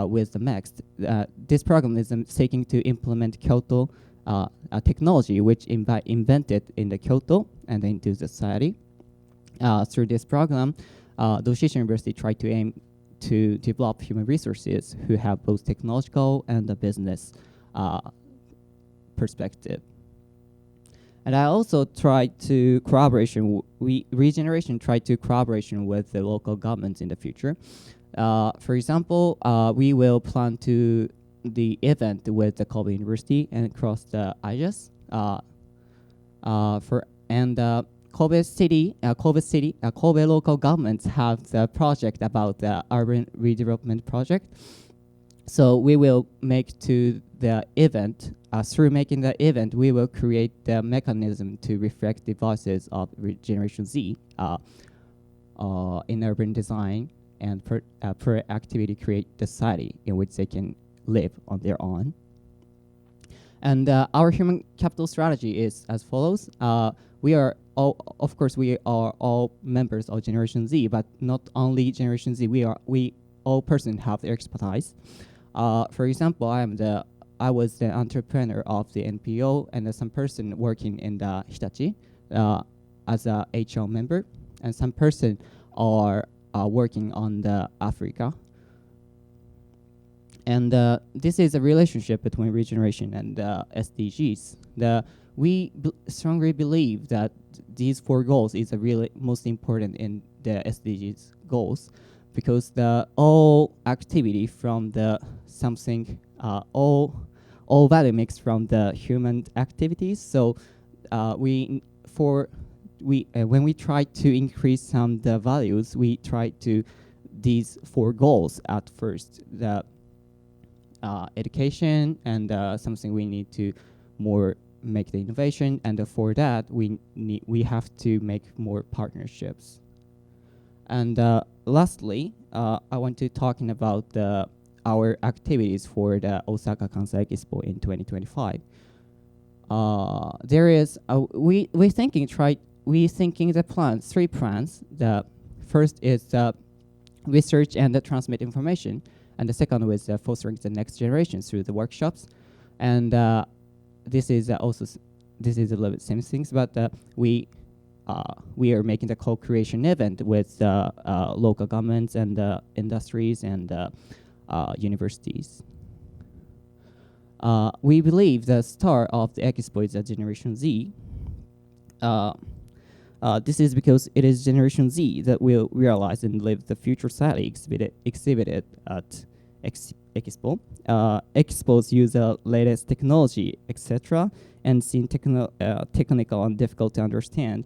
with the MEXT. This program is seeking to implement Kyoto technology, which invented in the Kyoto and into society. Through this program, Doshisha University tried to aim to develop human resources who have both technological and the business perspective. And I also tried to regeneration tried to collaboration with the local governments in the future. For example, we will plan to the event with the Kobe University and across the IJS. Kobe local governments have the project about the urban redevelopment project. So we will make to the event, through making the event, we will create the mechanism to reflect the voices of Generation Z in urban design and per activity create the society in which they can live on their own. And our human capital strategy is as follows. We are all members of Generation Z, but not only Generation Z. We all persons have their expertise. For example, I was the entrepreneur of the NPO, and some person working in the Hitachi as a HR member, and some person are working on the Africa. And this is a relationship between regeneration and SDGs. We strongly believe that these 4 goals is a really most important in the SDGs goals, because all activity from the something all value mix from the human activities. So when we try to increase some the values, we try to these 4 goals at first. The education and something we need to more make the innovation, and for that we have to make more partnerships. And lastly, I want to talking about our activities for the Osaka Kansai Expo in 2025. There is we thinking the plans, 3 plans. The first is research and transmit information, and the second was fostering the next generation through the workshops. And this is a little bit same things, but we are making the co-creation event with local governments and industries and universities. We believe the star of the expo is Generation Z. This is because it is Generation Z that will realize and live the future sadly exhibited at Expo. Expos use the latest technology, etc., and seem technical and difficult to understand.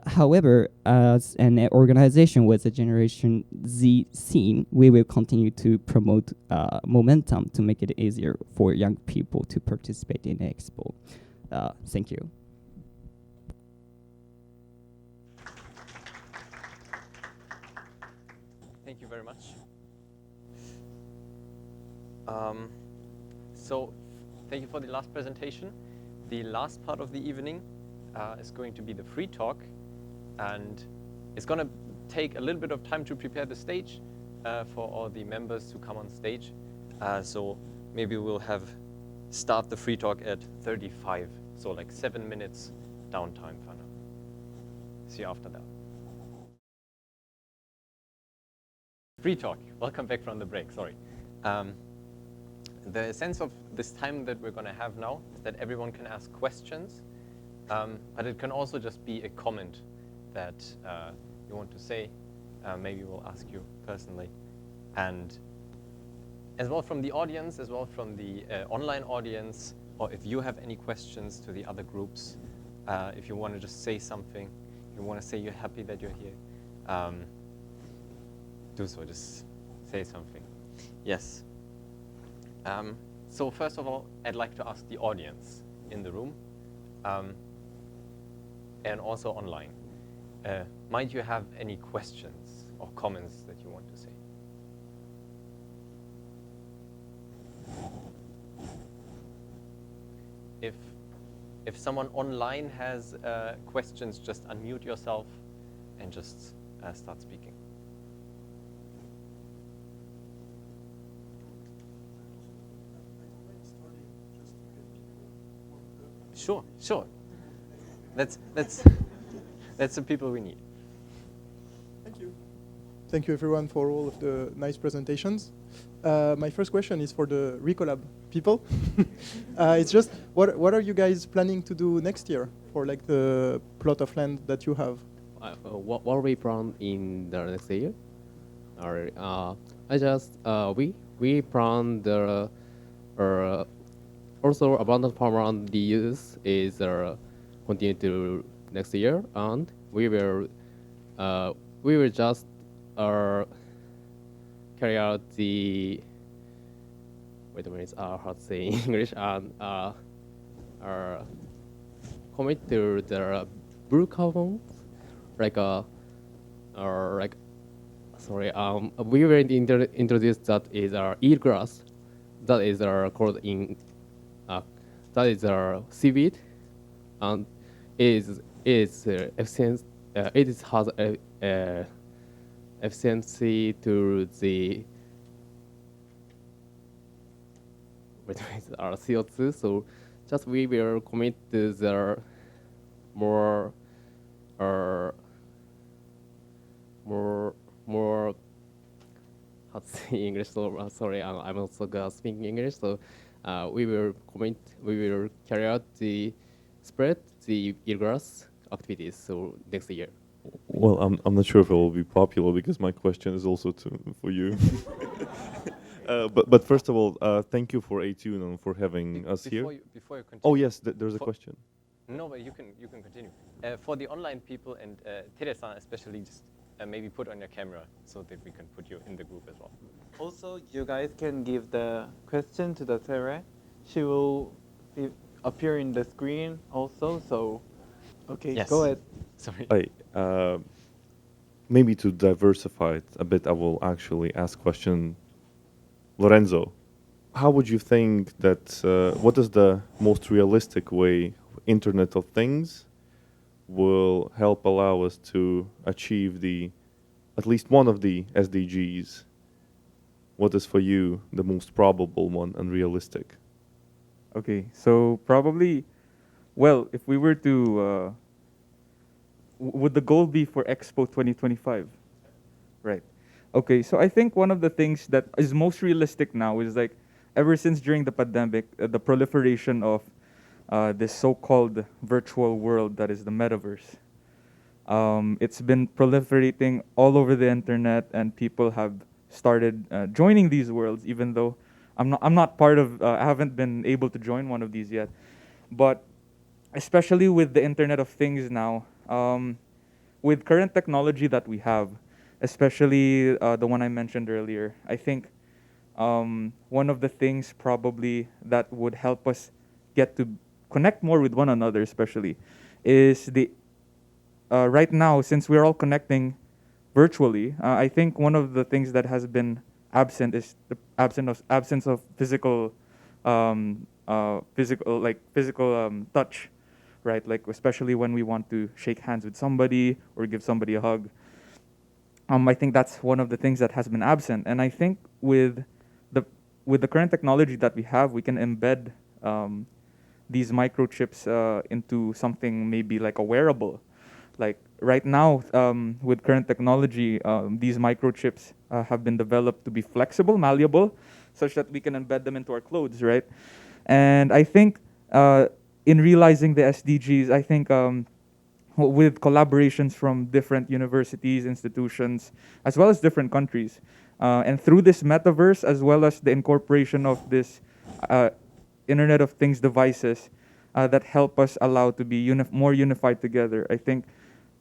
However, as an organization with the Generation Z scene, we will continue to promote momentum to make it easier for young people to participate in Expo. Thank you. Thank you very much. So thank you for the last presentation. The last part of the evening is going to be the free talk, and it's going to take a little bit of time to prepare the stage for all the members to come on stage. So maybe we'll start the free talk at 35, so like 7 minutes downtime for now. See you after that. Free talk. Welcome back from the break. Sorry. The sense of this time that we're going to have now is that everyone can ask questions, but it can also just be a comment that you want to say. Maybe we'll ask you personally. And as well from the audience, as well from the online audience, or if you have any questions to the other groups, if you want to just say something, if you want to say you're happy that you're here, do so, just say something. Yes. So first of all, I'd like to ask the audience in the room and also online. Might you have any questions or comments that you want to say? If someone online has questions, just unmute yourself and just start speaking. Sure. That's the people we need. Thank you. Thank you everyone for all of the nice presentations. My first question is for the Recolab people. It's just what are you guys planning to do next year for like the plot of land that you have? What are we plan in the next year? Or we plan the also abundant farmland reuse is continue to next year, and we will just carry out the wait a minute, how to say in English, and commit to the blue carbon, we will introduce that is eelgrass, that is called in that is seaweed, and is efficient. It has efficiency to the CO2. So just we will commit to the more how to say English. So sorry, I'm also speaking English. So we will carry out the spread the eelgrass activities. So next year. Well, I'm not sure if it will be popular because my question is also for you. But first of all, thank you for A-Tune and for having us here. Before you continue. Oh yes, there's a question. No, but you can continue. For the online people and Teresa especially, just maybe put on your camera so that we can put you in the group as well. Also, you guys can give the question to the Tere. She will appear in the screen also. So, okay, yes. Go ahead. Sorry. Maybe to diversify it a bit, I will actually ask question. Lorenzo, how would you think that, what is the most realistic way Internet of Things will help allow us to achieve at least one of the SDGs? What is for you the most probable one and realistic? Okay, so probably, well, if we were to, would the goal be for Expo 2025? Right. Okay, so I think one of the things that is most realistic now is like ever since during the pandemic, the proliferation of this so-called virtual world that is the metaverse. It's been proliferating all over the internet, and people have started joining these worlds, even though I'm not part of, I haven't been able to join one of these yet. But especially with the Internet of Things now, with current technology that we have, especially the one I mentioned earlier, I think one of the things probably that would help us get to connect more with one another, especially, is the right now, since we're all connecting virtually, I think one of the things that has been absent is the absence of physical touch, right? Like especially when we want to shake hands with somebody or give somebody a hug. I think that's one of the things that has been absent, and I think with the current technology that we have, we can embed these microchips into something maybe like a wearable. Like right now, with current technology, these microchips have been developed to be flexible, malleable, such that we can embed them into our clothes, right? And I think in realizing the SDGs, I think with collaborations from different universities, institutions, as well as different countries, and through this metaverse, as well as the incorporation of this Internet of Things devices that help us allow to be more unified together, I think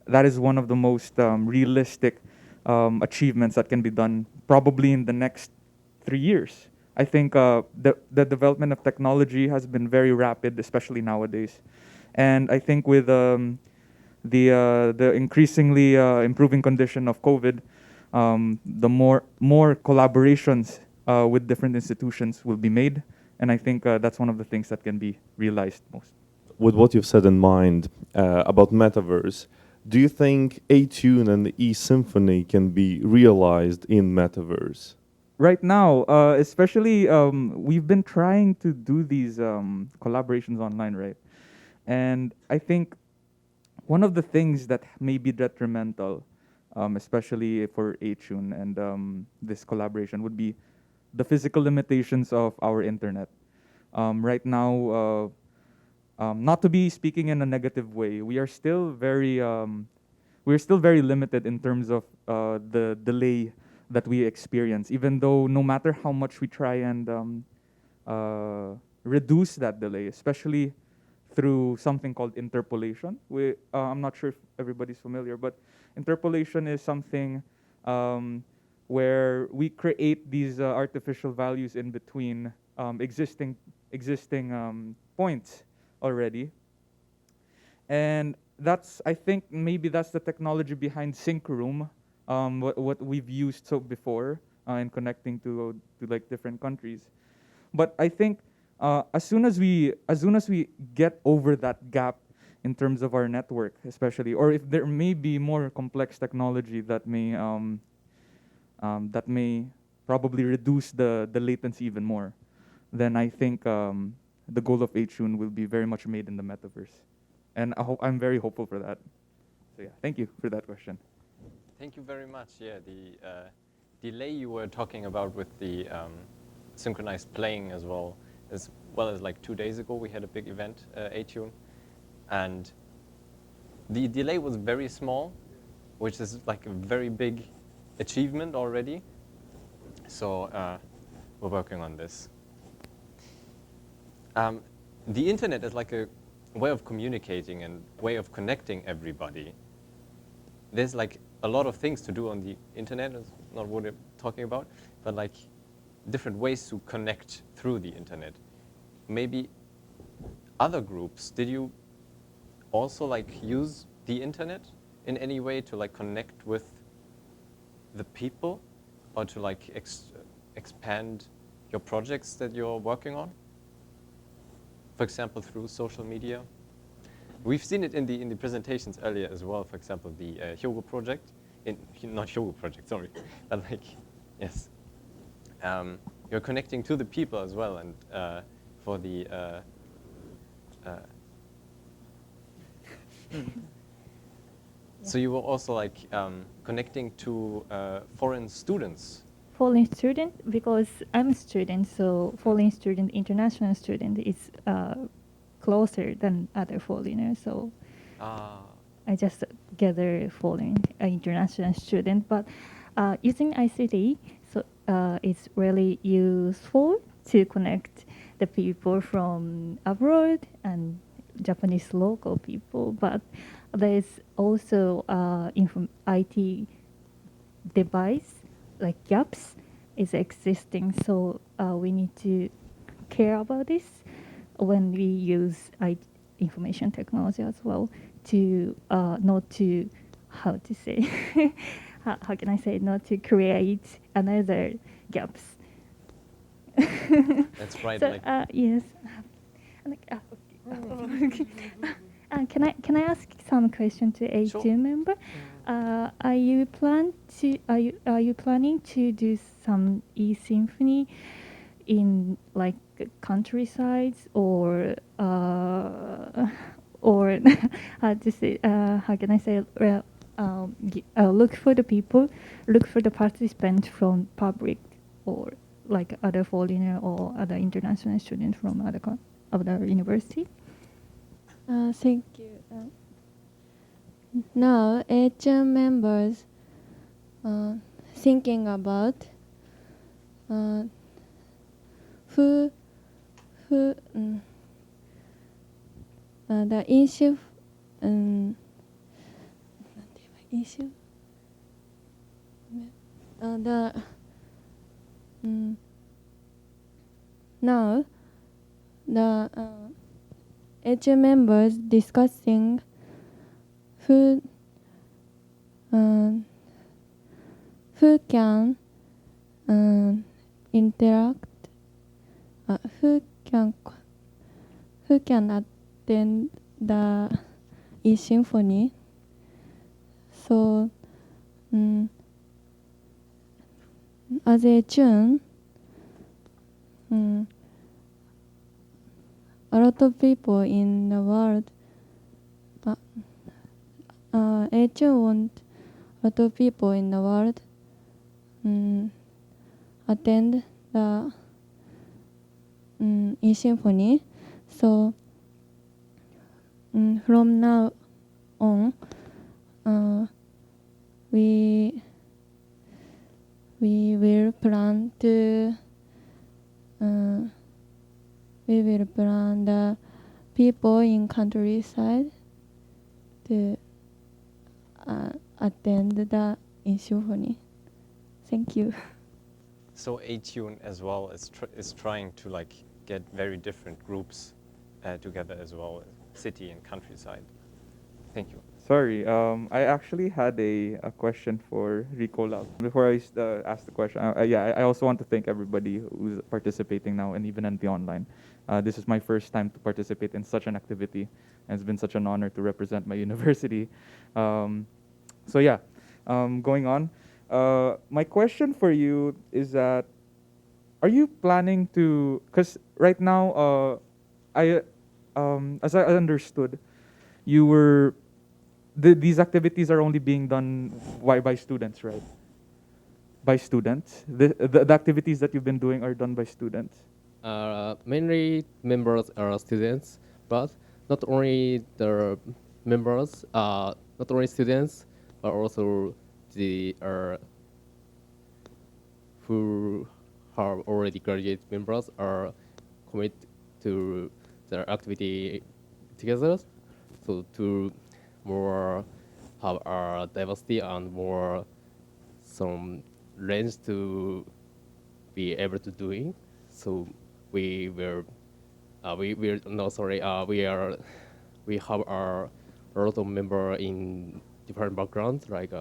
that is one of the most realistic achievements that can be done probably in the next 3 years. I think the development of technology has been very rapid, especially nowadays. And I think with the increasingly improving condition of COVID, the more collaborations with different institutions will be made. And I think that's one of the things that can be realized most. With what you've said in mind about metaverse, do you think A-Tune and E-Symphony can be realized in metaverse? Right now, especially, we've been trying to do these collaborations online, right? And I think one of the things that may be detrimental, especially for A-Tune and this collaboration, would be the physical limitations of our internet. Right now, not to be speaking in a negative way, we are still very limited in terms of the delay that we experience, even though no matter how much we try and reduce that delay, especially through something called interpolation. I'm not sure if everybody's familiar, but interpolation is something where we create these artificial values in between existing points already. And I think maybe that's the technology behind Sync Room, what we've used so before in connecting to like different countries. But I think as soon as we get over that gap in terms of our network, especially, or if there may be more complex technology that may probably reduce the latency even more, then I think the goal of A-Tune will be very much made in the metaverse. And I'm very hopeful for that. So yeah, thank you for that question. Thank you very much. Yeah, the delay you were talking about with the synchronized playing as well as like 2 days ago, we had a big event, A-Tune, and the delay was very small, which is like a very big achievement already. So we're working on this. The internet is like a way of communicating and way of connecting everybody. There's like a lot of things to do on the internet, is not what I'm talking about, but like different ways to connect through the internet. Maybe other groups, did you also like use the internet in any way to like connect with the people or to like expand your projects that you're working on? For example, through social media. We've seen it in the presentations earlier as well. For example, the Hyogo project, not Hyogo project, sorry, but like, yes. You're connecting to the people as well, and for the so you were also like connecting to foreign students foreign student, because I'm a student, so foreign student, international student is closer than other foreigners. So Ah, I just gather foreign international student, but using ICT, so it's really useful to connect the people from abroad and Japanese local people. But there's also IT device like gaps is existing, so we need to care about this when we use information technology as well, to not to, how to say, how can I say, not to create another gaps. that's right. So Like, yes. Like, okay. Can I ask some question to A2 Sure. member? Are you planning to do some e-symphony in like countrysides, or or how to say, how can I say, look for the people, look for the participants from public, or like other foreigner or other international students from other university? Thank you. Now, HM members thinking about who the issue issue the now the HM members discussing who can interact, who can attend the e-symphony. So as a tune, a lot of people in the world, A2 want a lot of people in the world attend the e-symphony. So from now on, we will plan to the people in countryside to attend the symphony. Thank you. so A-Tune as well is trying to like get very different groups together as well, city and countryside. Thank you. Sorry, I actually had a question for Ricola. Before I ask the question, I also want to thank everybody who's participating now and even on the online. This is my first time to participate in such an activity, and it's been such an honor to represent my university. Going on. My question for you is that, are you planning to, because right now, as I understood, you were, these activities are only being done by students, right? By students. The activities that you've been doing are done by students. Mainly members are students, but not only the members, not only students, but also the who have already graduated members are committed to their activity together. So to more have our diversity and more some range to be able to doing. So we have our a lot of member in different backgrounds, like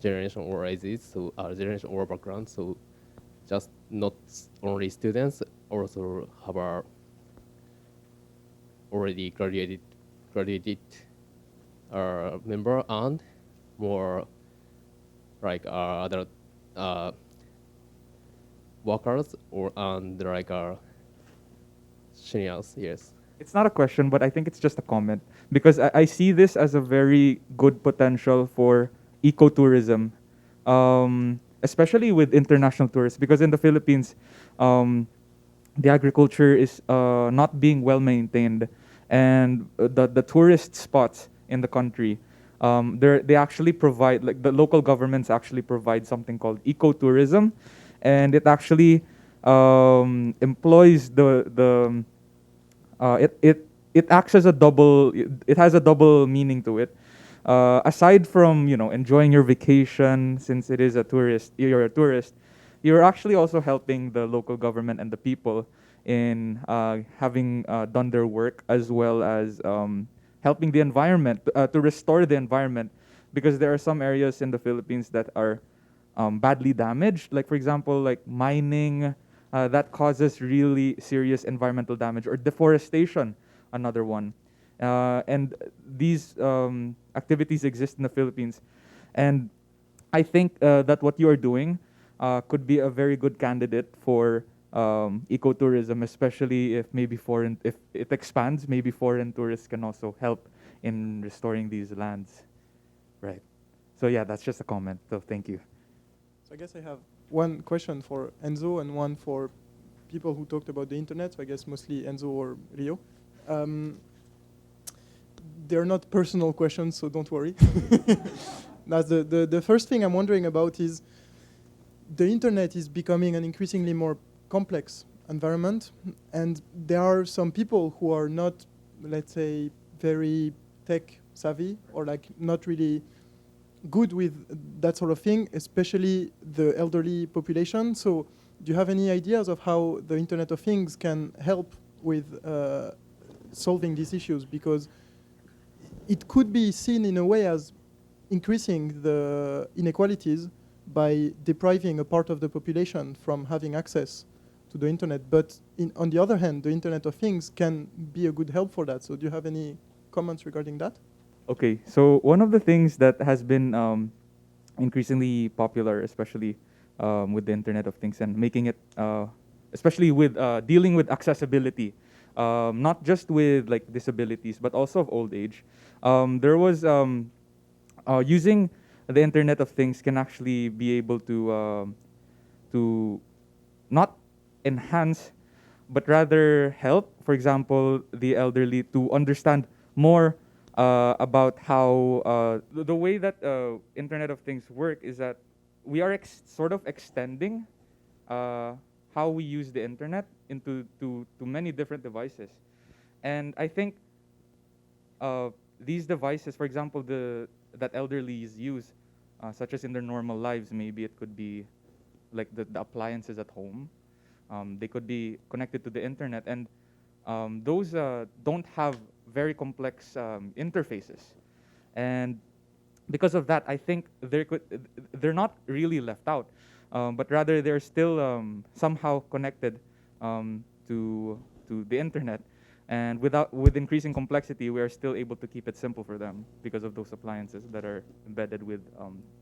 generation or ages, so generation or background. So just not only students, also have our already graduated member and more like other workers or and like seniors. Yes. It's not a question, but I think it's just a comment, because I see this as a very good potential for ecotourism. especially with international tourists, because in the Philippines, the agriculture is not being well maintained, and the tourist spots in the country, they actually provide, like the local governments actually provide something called ecotourism, and it actually employs it acts as a double. It has a double meaning to it. Aside from enjoying your vacation, since it is a tourist, you're a tourist, you're actually also helping the local government and the people in having done their work, as well as helping the environment to restore the environment, because there are some areas in the Philippines that are badly damaged. Like for example, like mining that causes really serious environmental damage, or deforestation, another one. And these activities exist in the Philippines, and I think that what you are doing could be a very good candidate for ecotourism, especially if if it expands, maybe foreign tourists can also help in restoring these lands. Right. So yeah, that's just a comment. So thank you. So I guess I have one question for Enzo and one for people who talked about the internet. So I guess mostly Enzo or Rio. They're not personal questions, so don't worry. Now, the first thing I'm wondering about is the internet is becoming an increasingly more complex environment, and there are some people who are not, let's say, very tech savvy, or like not really good with that sort of thing, especially the elderly population. So do you have any ideas of how the Internet of Things can help with solving these issues? Because it could be seen in a way as increasing the inequalities by depriving a part of the population from having access to the internet. But on the other hand, the Internet of Things can be a good help for that. So do you have any comments regarding that? Okay, so one of the things that has been increasingly popular, especially with the Internet of Things, and making it, especially with dealing with accessibility, not just with like disabilities, but also of old age. There was using the Internet of Things can actually be able to not enhance, but rather help, for example, the elderly to understand more about how the way that Internet of Things work is that we are sort of extending how we use the internet into to many different devices. And I think these devices, for example, that elderlies use, such as in their normal lives, maybe it could be like the appliances at home. They could be connected to the internet, and those don't have very complex interfaces. And because of that, I think they're not really left out, but rather they're still somehow connected to the internet. And with increasing complexity, we are still able to keep it simple for them because of those appliances that are embedded with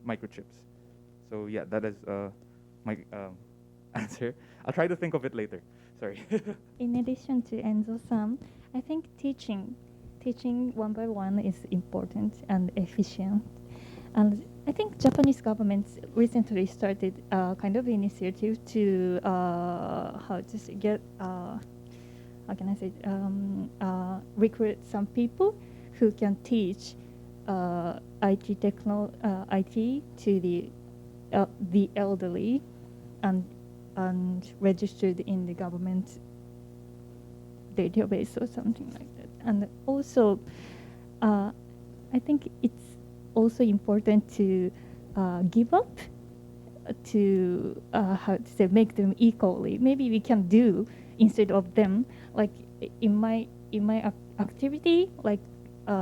microchips. So yeah, that is my answer. I'll try to think of it later. Sorry. In addition to Enzo-san, I think teaching one by one is important and efficient. And I think Japanese government recently started a kind of initiative to recruit some people who can teach IT to the elderly and registered in the government database or something like that. And also, I think it's also important to give up to make them equally. Maybe we can do instead of them, like in my activity, like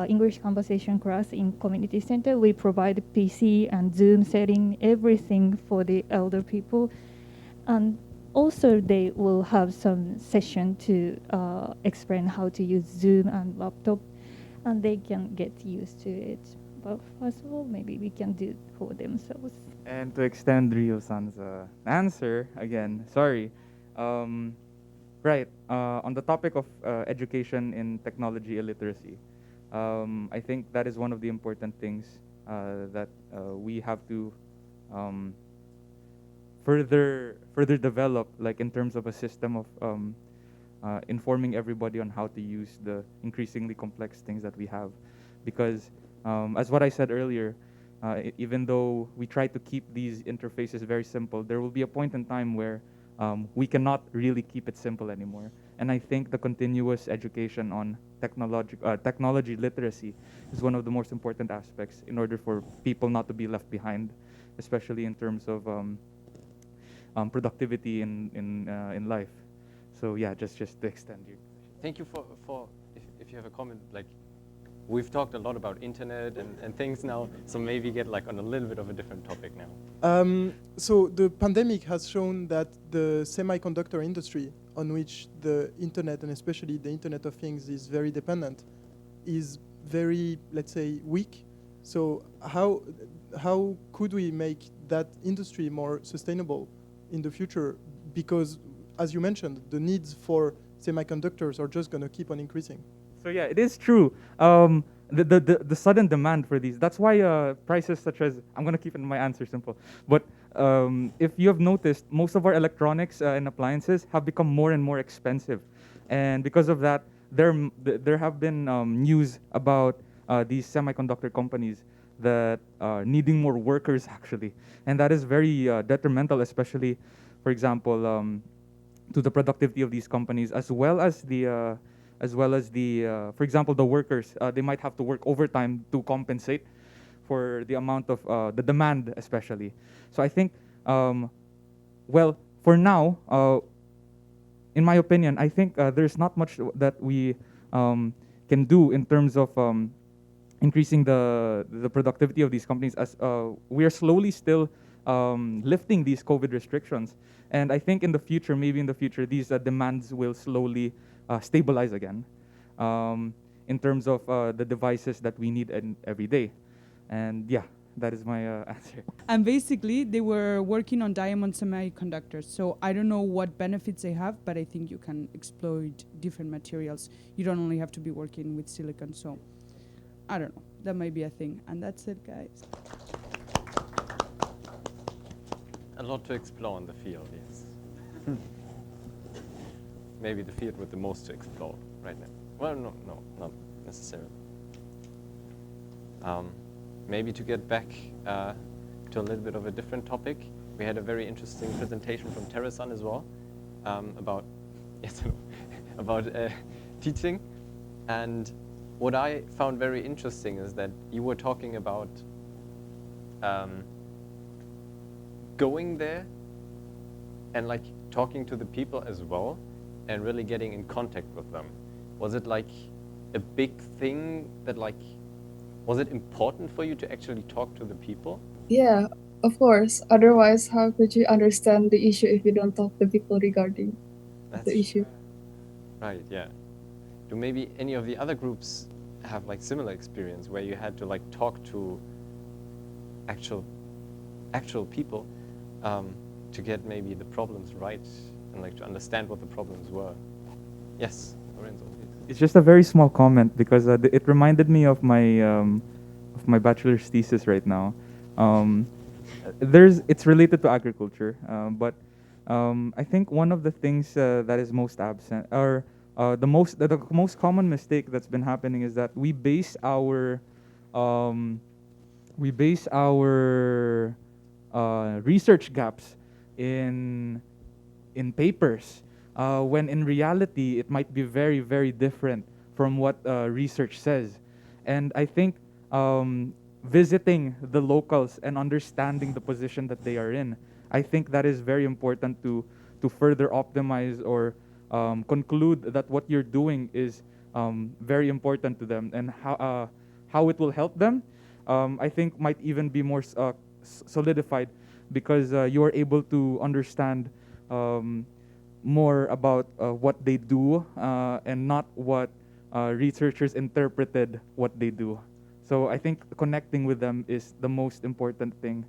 English conversation class in community center, we provide PC and Zoom setting, everything for the elder people. And also they will have some session to explain how to use Zoom and laptop, and they can get used to it. But first of all, maybe we can do it for themselves. And to extend Ryo-san's answer, again, sorry. Right, on the topic of education in technology illiteracy, I think that is one of the important things that we have to further develop, like in terms of a system of informing everybody on how to use the increasingly complex things that we have. Because as what I said earlier, even though we try to keep these interfaces very simple, there will be a point in time where we cannot really keep it simple anymore. And I think the continuous education on technology literacy is one of the most important aspects in order for people not to be left behind, especially in terms of productivity in life. So yeah, just to extend you. Thank you for if you have a comment, like we've talked a lot about internet and things now, so maybe get like on a little bit of a different topic now. So the pandemic has shown that the semiconductor industry, on which the internet and especially the Internet of Things is very dependent, is very, let's say, weak. So how could we make that industry more sustainable in the future? Because, as you mentioned, the needs for semiconductors are just going to keep on increasing. So yeah, it is true. The sudden demand for these. That's why prices such as, I'm going to keep my answer simple. But if you have noticed, most of our electronics and appliances have become more and more expensive. And because of that, there have been news about these semiconductor companies that are needing more workers actually. And that is very detrimental, especially, for example, to the productivity of these companies, as well as the, for example, the workers. They might have to work overtime to compensate for the amount of the demand, especially. So I think, well, for now, in my opinion, I think there's not much that we can do in terms of increasing the productivity of these companies, as we are slowly still lifting these COVID restrictions. And I think in the future, maybe in the future, these demands will slowly stabilize again in terms of the devices that we need every day. And yeah, that is my answer. And basically, they were working on diamond semiconductors. So I don't know what benefits they have, but I think you can exploit different materials. You don't only have to be working with silicon. So I don't know. That might be a thing. And that's it, guys. A lot to explore in the field, yes. Maybe the field with the most to explore right now. Well, no, not necessarily. Maybe to get back to a little bit of a different topic, we had a very interesting presentation from Terra-san as well about about teaching. And what I found very interesting is that you were talking about going there and like talking to the people as well and really getting in contact with them. Was it like a big thing that like, was it important for you to actually talk to the people? Yeah, of course. Otherwise, how could you understand the issue if you don't talk to people regarding the issue? Right, yeah. Do maybe any of the other groups have like similar experience where you had to like talk to actual people to get maybe the problems right and like to understand what the problems were? Yes, Lorenzo, please. It's just a very small comment because it reminded me of my bachelor's thesis right now. It's related to agriculture, but I think one of the things that is most absent, or the most common mistake that's been happening, is that we base our research gaps in papers, when in reality it might be very, very different from what research says. And I think visiting the locals and understanding the position that they are in, I think that is very important to further optimize or conclude that what you're doing is very important to them, and how it will help them, I think might even be more solidified, because you are able to understand more about what they do and not what researchers interpreted what they do. So I think connecting with them is the most important thing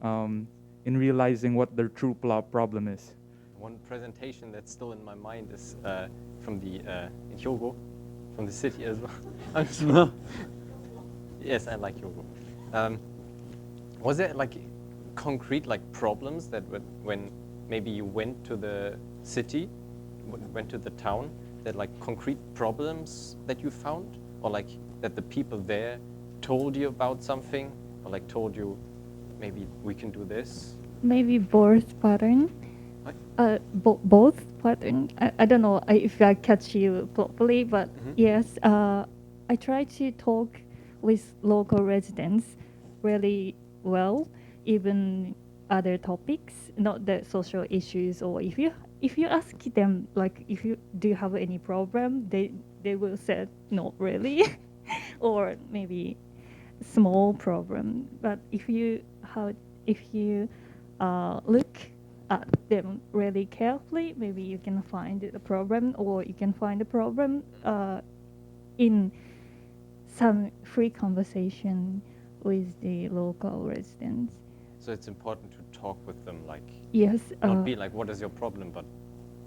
in realizing what their true problem is. One presentation that's still in my mind is from the in Hyogo, from the city as well. Yes, I like Hyogo. Was there like concrete like problems that when maybe you went to the city, went to the town, that like concrete problems that you found, or like that the people there told you about something, or like told you maybe we can do this? Maybe both pattern. What? Both pattern. I don't know if I catch you properly, but yes, I try to talk with local residents really well, even other topics, not the social issues. Or if you ask them like if you do you have any problem, they will say not really, or maybe small problem. But if you look at them really carefully, maybe you can find the problem, or you can find the problem in some free conversation with the local residents. So it's important to talk with them, like Yes. not be like, what is your problem, but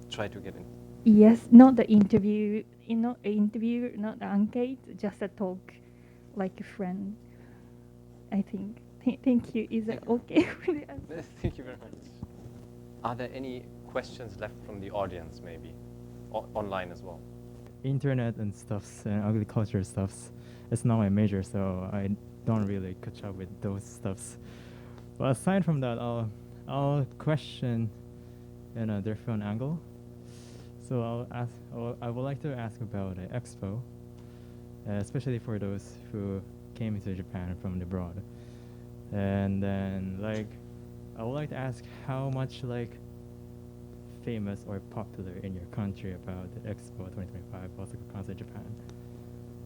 try to get in. Yes, not the interview, not the ankate, just a talk like a friend. I think. Thank you. Is it okay for the answer? Thank you very much. Are there any questions left from the audience, maybe, online as well? Internet and stuffs and agriculture stuffs. It's not my major, so I don't really catch up with those stuffs. But aside from that, I'll question in a different angle. So I would like to ask about the expo, especially for those who came to Japan from abroad. And then like I would like to ask how much like famous or popular in your country about the Expo 2025 Osaka Kansai Japan.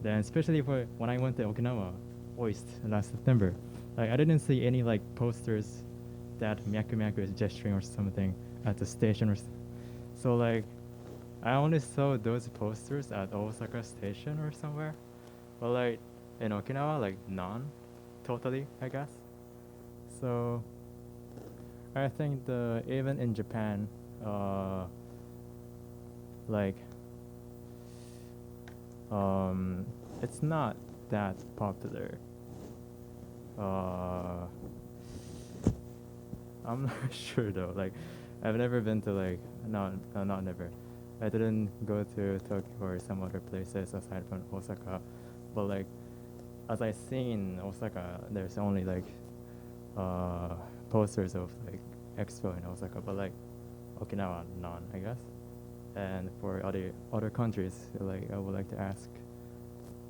Then especially for when I went to Okinawa OIST last September, like I didn't see any like posters that Myaku Myaku is gesturing or something at the station or so like I only saw those posters at Osaka station or somewhere. But like in Okinawa, like none totally, I guess. So I think even in Japan, like it's not that popular. I'm not sure though. Like I've never been to like not never. I didn't go to Tokyo or some other places aside from Osaka, but like as I seen Osaka, there's only like posters of like Expo in Osaka, but like Okinawa none, I guess. And for other countries, like I would like to ask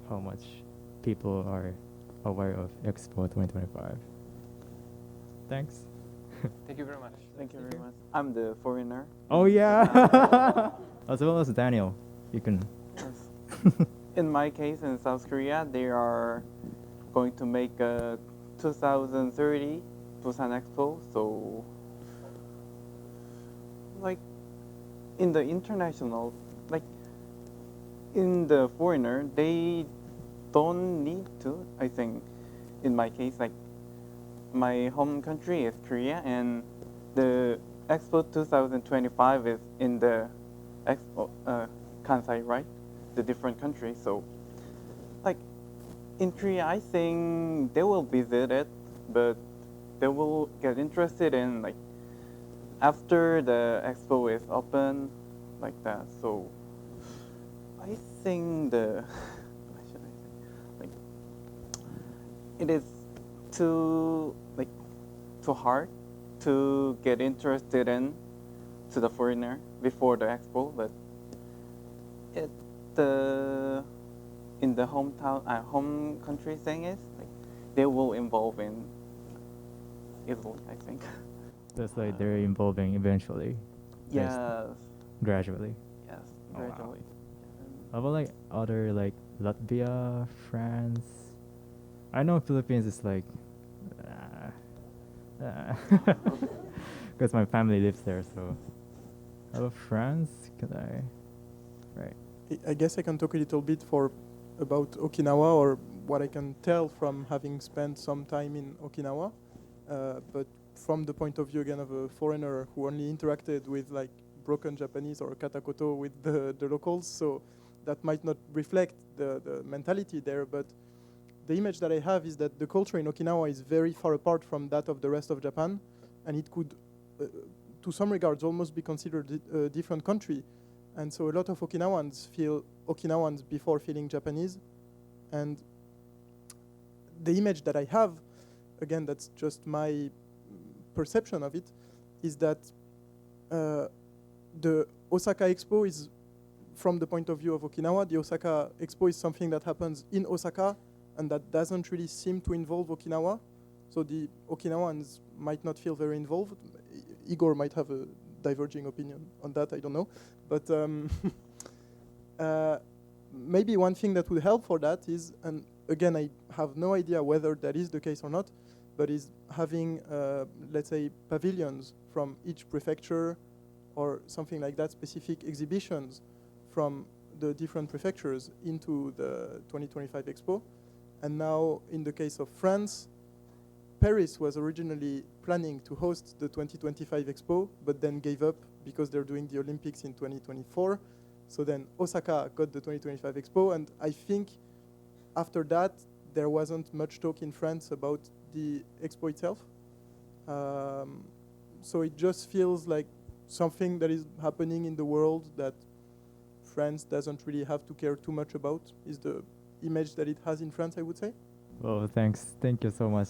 how much people are aware of Expo 2025. Thanks. Thank you very much. Thank you very much. I'm the foreigner. Oh yeah. As well as Daniel, you can. Yes. In my case, in South Korea, they are going to make a 2030 Busan Expo. So, like, in the international, like, in the foreigner, they don't need to. I think, in my case, like, my home country is Korea, and the Expo 2025 is in the Expo Kansai, right? The different countries. So, like in Korea, I think they will visit it, but they will get interested in like after the expo is open, like that. So, I think what should I say? Like it is too hard to get interested in to the foreigner before the expo, but in the home country thing is like they will involve in easily, I think. That's like they're involving eventually. Yes. Gradually. Yes, Oh, wow. gradually. How about like other like Latvia, France? I know Philippines is like because my family lives there, so how about France? Could I? Right. I guess I can talk a little bit about Okinawa, or what I can tell from having spent some time in Okinawa, but from the point of view again of a foreigner who only interacted with like broken Japanese or katakoto with the locals, so that might not reflect the mentality there, but the image that I have is that the culture in Okinawa is very far apart from that of the rest of Japan, and it could, to some regards, almost be considered a different country. And so a lot of Okinawans feel Okinawans before feeling Japanese. And the image that I have, again, that's just my perception of it, is that the Osaka Expo is, from the point of view of Okinawa, the Osaka Expo is something that happens in Osaka and that doesn't really seem to involve Okinawa. So the Okinawans might not feel very involved. Igor might have a diverging opinion on that, I don't know. But maybe one thing that would help for that is, and again, I have no idea whether that is the case or not, but is having, let's say, pavilions from each prefecture or something like that, specific exhibitions from the different prefectures into the 2025 Expo. And now, in the case of France, Paris was originally planning to host the 2025 Expo, but then gave up because they're doing the Olympics in 2024. So then Osaka got the 2025 Expo, and I think after that, there wasn't much talk in France about the Expo itself. So it just feels like something that is happening in the world that France doesn't really have to care too much about, is the image that it has in France, I would say. Well, thanks. Thank you so much.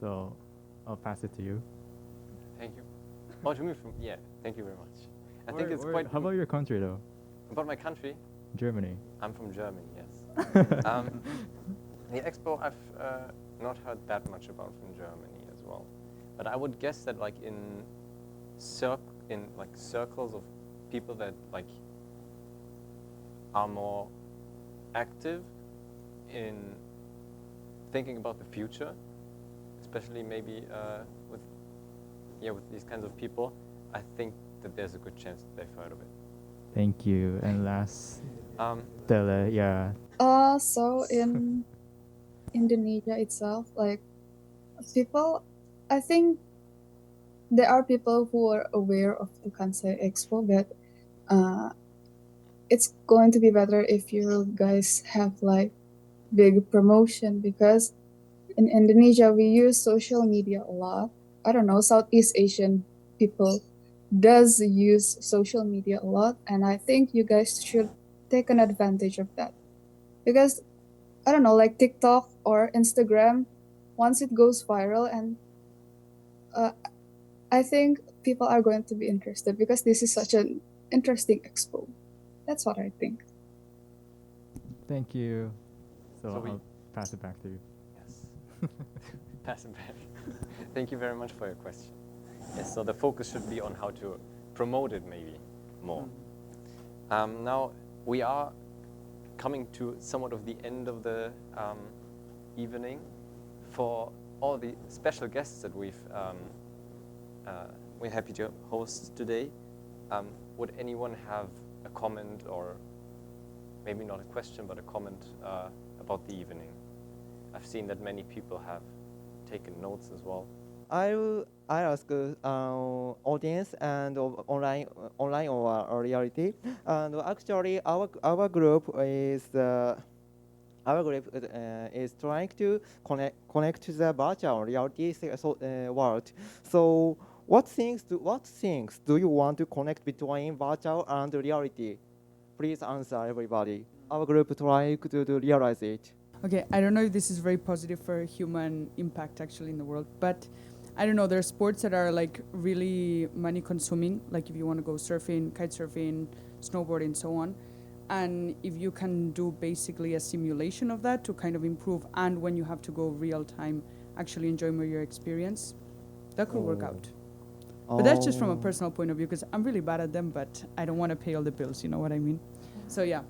So I'll pass it to you. Thank you. Oh, to me from, yeah, thank you very much. I think it's quite... How about your country, though? About my country? Germany. I'm from Germany, yes. The Expo, I've not heard that much about from Germany as well. But I would guess that like in circles of people that like are more active in thinking about the future, especially maybe with these kinds of people, I think that there's a good chance that they've heard of it. Thank you. And last, Tele, yeah. So in Indonesia itself, like people, I think there are people who are aware of the Kansai Expo, but it's going to be better if you guys have like big promotion, because in Indonesia we use social media a lot. I don't know, Southeast Asian people does use social media a lot, and I think you guys should take an advantage of that, because I don't know, like TikTok or Instagram, once it goes viral, and I think people are going to be interested because this is such an interesting expo. That's what I think. Thank you. So So I'll pass it back to you. Yes. Pass it back. Thank you very much for your question. Yes, so the focus should be on how to promote it maybe more. Now, we are coming to somewhat of the end of the evening. For all the special guests that we're happy to host today, would anyone have a comment, or maybe not a question, but a comment about the evening? I've seen that many people have taken notes as well. I ask audience and online or reality, and actually our group is trying to connect to the virtual reality world. So what things do you want to connect between virtual and reality? Please answer, everybody. Our group trying to realize it. Okay, I don't know if this is very positive for human impact actually in the world, but I don't know, there are sports that are like really money consuming, like if you want to go surfing, kite surfing, snowboarding, so on. And if you can do basically a simulation of that to kind of improve, and when you have to go real time, actually enjoy more your experience, that could work out. But that's just from a personal point of view, because I'm really bad at them, but I don't want to pay all the bills, you know what I mean? So yeah,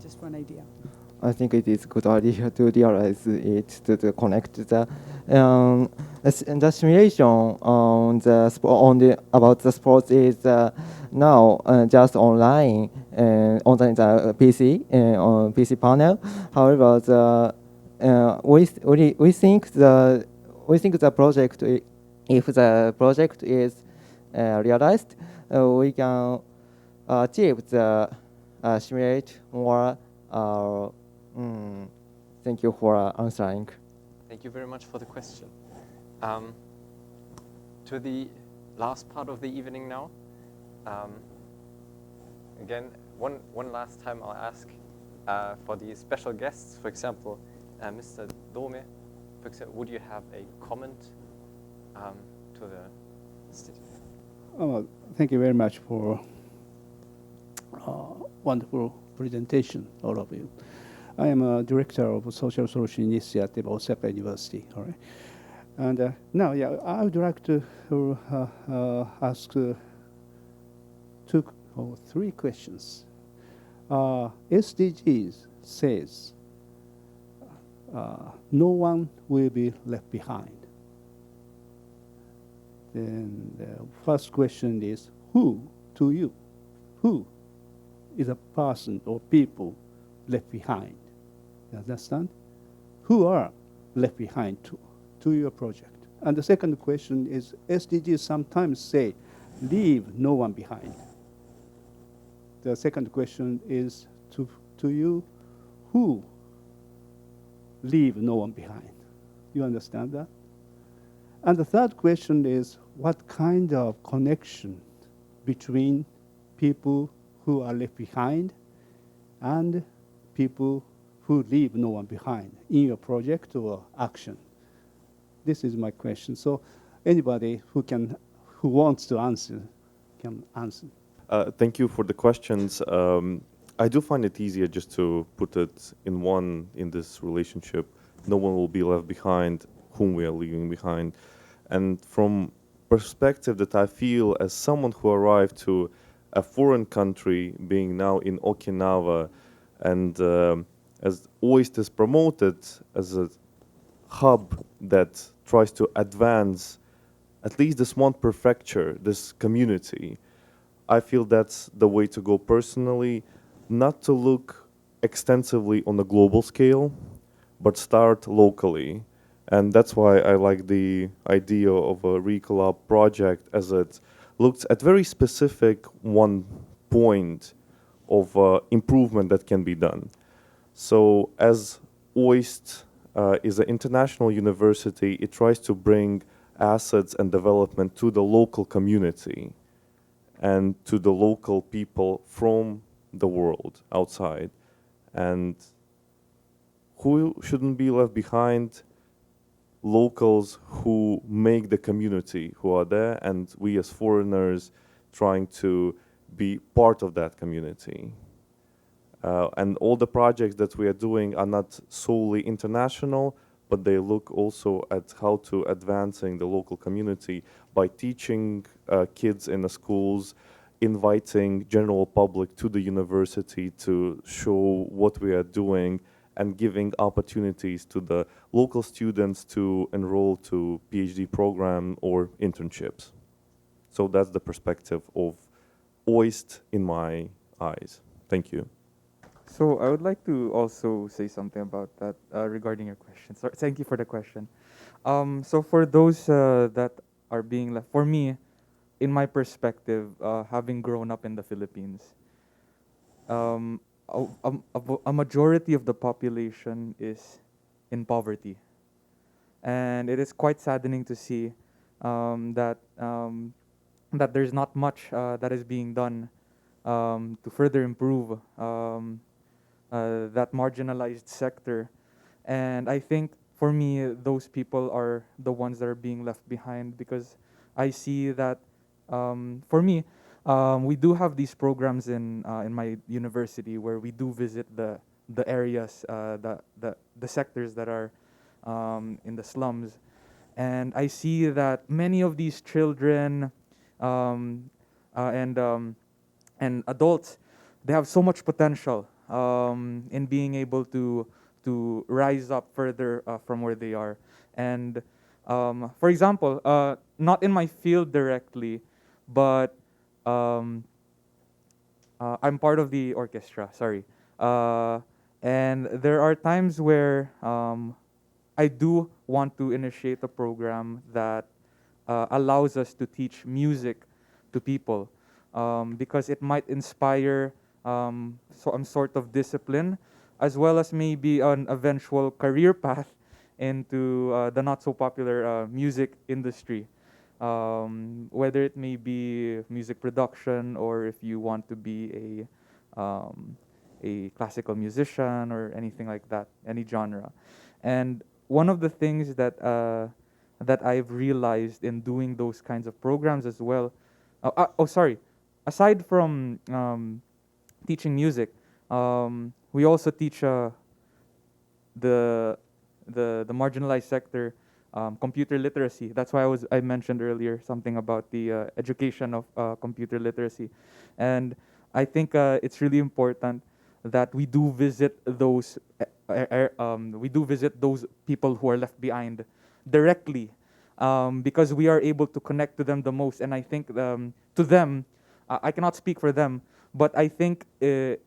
just one idea. I think it is a good idea to realize it, to connect the simulation on about the sports is now just online on the PC on PC panel. However, we think the project, if the project is realized, we can achieve the simulate more Thank you for answering. Thank you very much for the question. To the last part of the evening now. Again, one last time I'll ask for the special guests, for example, Mr. Dome, for example, would you have a comment to the Thank you very much for wonderful presentation, all of you. I am a director of Social Solution Initiative at Osaka University. All right, and now, yeah, I would like to ask two or three questions. SDGs says no one will be left behind. Then the first question is, who to you? Who is a person or people left behind? You understand? Who are left behind to your project? And the second question is, SDGs sometimes say, leave no one behind. The second question is to you, who leave no one behind? You understand that? And the third question is, what kind of connection between people who are left behind and people who leave no one behind in your project or action? This is my question. So anybody who wants to answer can answer. Thank you for the questions. I do find it easier just to put it in this relationship. No one will be left behind whom we are leaving behind. And from perspective that I feel as someone who arrived to a foreign country, being now in Okinawa, and as OIST is promoted as a hub that tries to advance at least this one prefecture, this community, I feel that's the way to go personally, not to look extensively on a global scale, but start locally. And that's why I like the idea of a Recolab project, as it looks at very specific one point of improvement that can be done. So as OIST is an international university, it tries to bring assets and development to the local community and to the local people from the world outside. And who shouldn't be left behind? Locals who make the community, who are there, and we as foreigners trying to be part of that community. And all the projects that we are doing are not solely international, but they look also at how to advancing the local community by teaching kids in the schools, inviting general public to the university to show what we are doing, and giving opportunities to the local students to enroll to PhD program or internships. So that's the perspective of OIST in my eyes. Thank you. So I would like to also say something about that regarding your question. So thank you for the question. So for those that are being left, for me, in my perspective, having grown up in the Philippines, a majority of the population is in poverty. And it is quite saddening to see that there's not much that is being done to further improve that marginalized sector. And I think for me, those people are the ones that are being left behind, because I see that for me, we do have these programs in my university where we do visit the areas, the sectors that are in the slums, and I see that many of these children and adults, they have so much potential in being able to rise up further from where they are. And for example, not in my field directly, but I'm part of the orchestra, sorry. And there are times where I do want to initiate a program that allows us to teach music to people, because it might inspire some sort of discipline as well as maybe an eventual career path into the not so popular music industry. Whether it may be music production or if you want to be a classical musician or anything like that, any genre. And one of the things that that I've realized in doing those kinds of programs as well, aside from teaching music, we also teach the marginalized sector computer literacy. That's why I mentioned earlier something about the education of computer literacy, and I think it's really important that we do visit those people who are left behind directly, because we are able to connect to them the most. And I think to them, I cannot speak for them, but I think they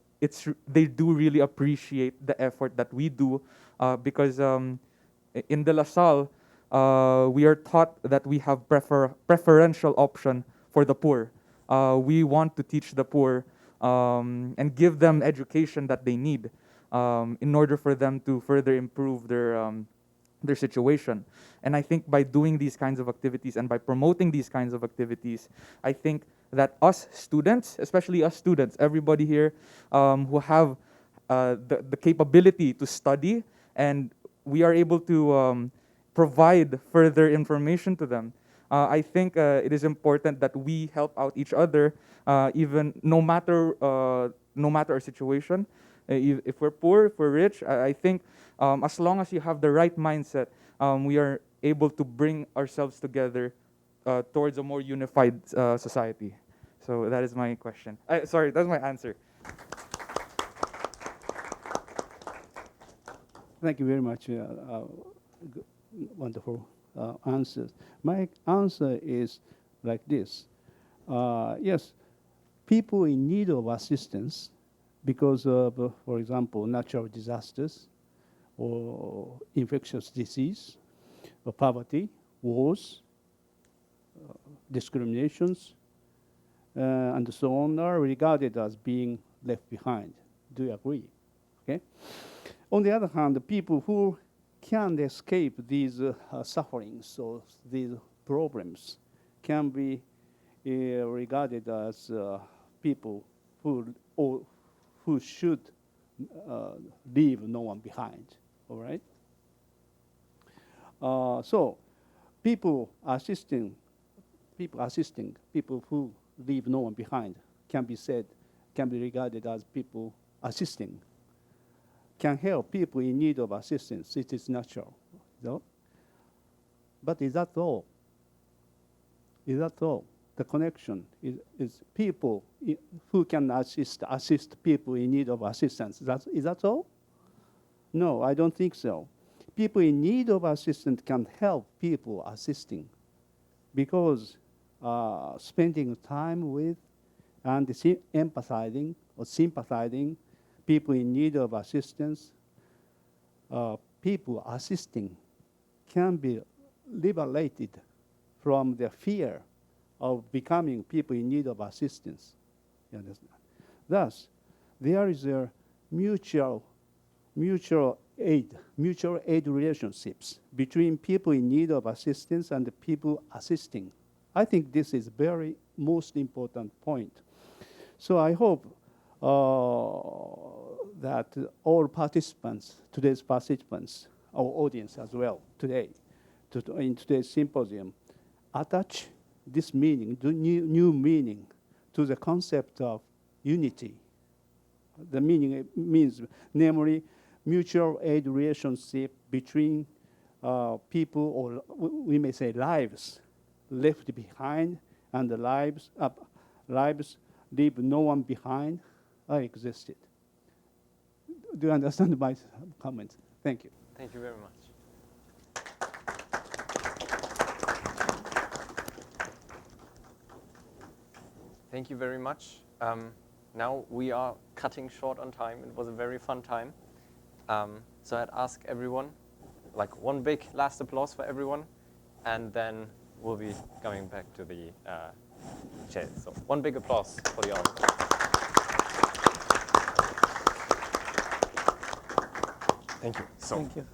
do really appreciate the effort that we do, because in De La Salle, we are taught that we have preferential option for the poor. We want to teach the poor and give them education that they need in order for them to further improve their situation. And I think by doing these kinds of activities and by promoting these kinds of activities, I think that us students, especially us students, everybody here who have the capability to study, and we are able to provide further information to them. I think it is important that we help out each other, even no matter our situation. If we're poor, if we're rich, I think as long as you have the right mindset, we are able to bring ourselves together towards a more unified society. So that is my question. Sorry, that's my answer. Thank you very much. Wonderful answers. My answer is like this. Yes, people in need of assistance because of, for example, natural disasters or infectious disease or poverty, wars, discriminations, and so on are regarded as being left behind. Do you agree? Okay. On the other hand, the people who can escape these sufferings or these problems can be regarded as people who should leave no one behind. All right. So, people assisting people who leave no one behind can be regarded as people assisting. Can help people in need of assistance. It is natural. No? But is that all? Is that all? The connection is people who can assist people in need of assistance. Is that all? No, I don't think so. People in need of assistance can help people assisting because spending time with and empathizing or sympathizing people in need of assistance, people assisting can be liberated from the fear of becoming people in need of assistance. You understand? Thus, there is a mutual aid relationships between people in need of assistance and the people assisting. I think this is very most important point. So I hope that all participants, today's participants, our audience as well today, in today's symposium, attach this meaning, the new meaning to the concept of unity. The meaning means, namely, mutual aid relationship between people, or we may say lives, left behind, and the lives leave no one behind are existed. Do you understand my comments? Thank you. Thank you very much. Thank you very much. Now we are cutting short on time. It was a very fun time. So I'd ask everyone, like one big last applause for everyone, and then we'll be coming back to the chairs. So one big applause for the audience. Thank you. So, Thank you.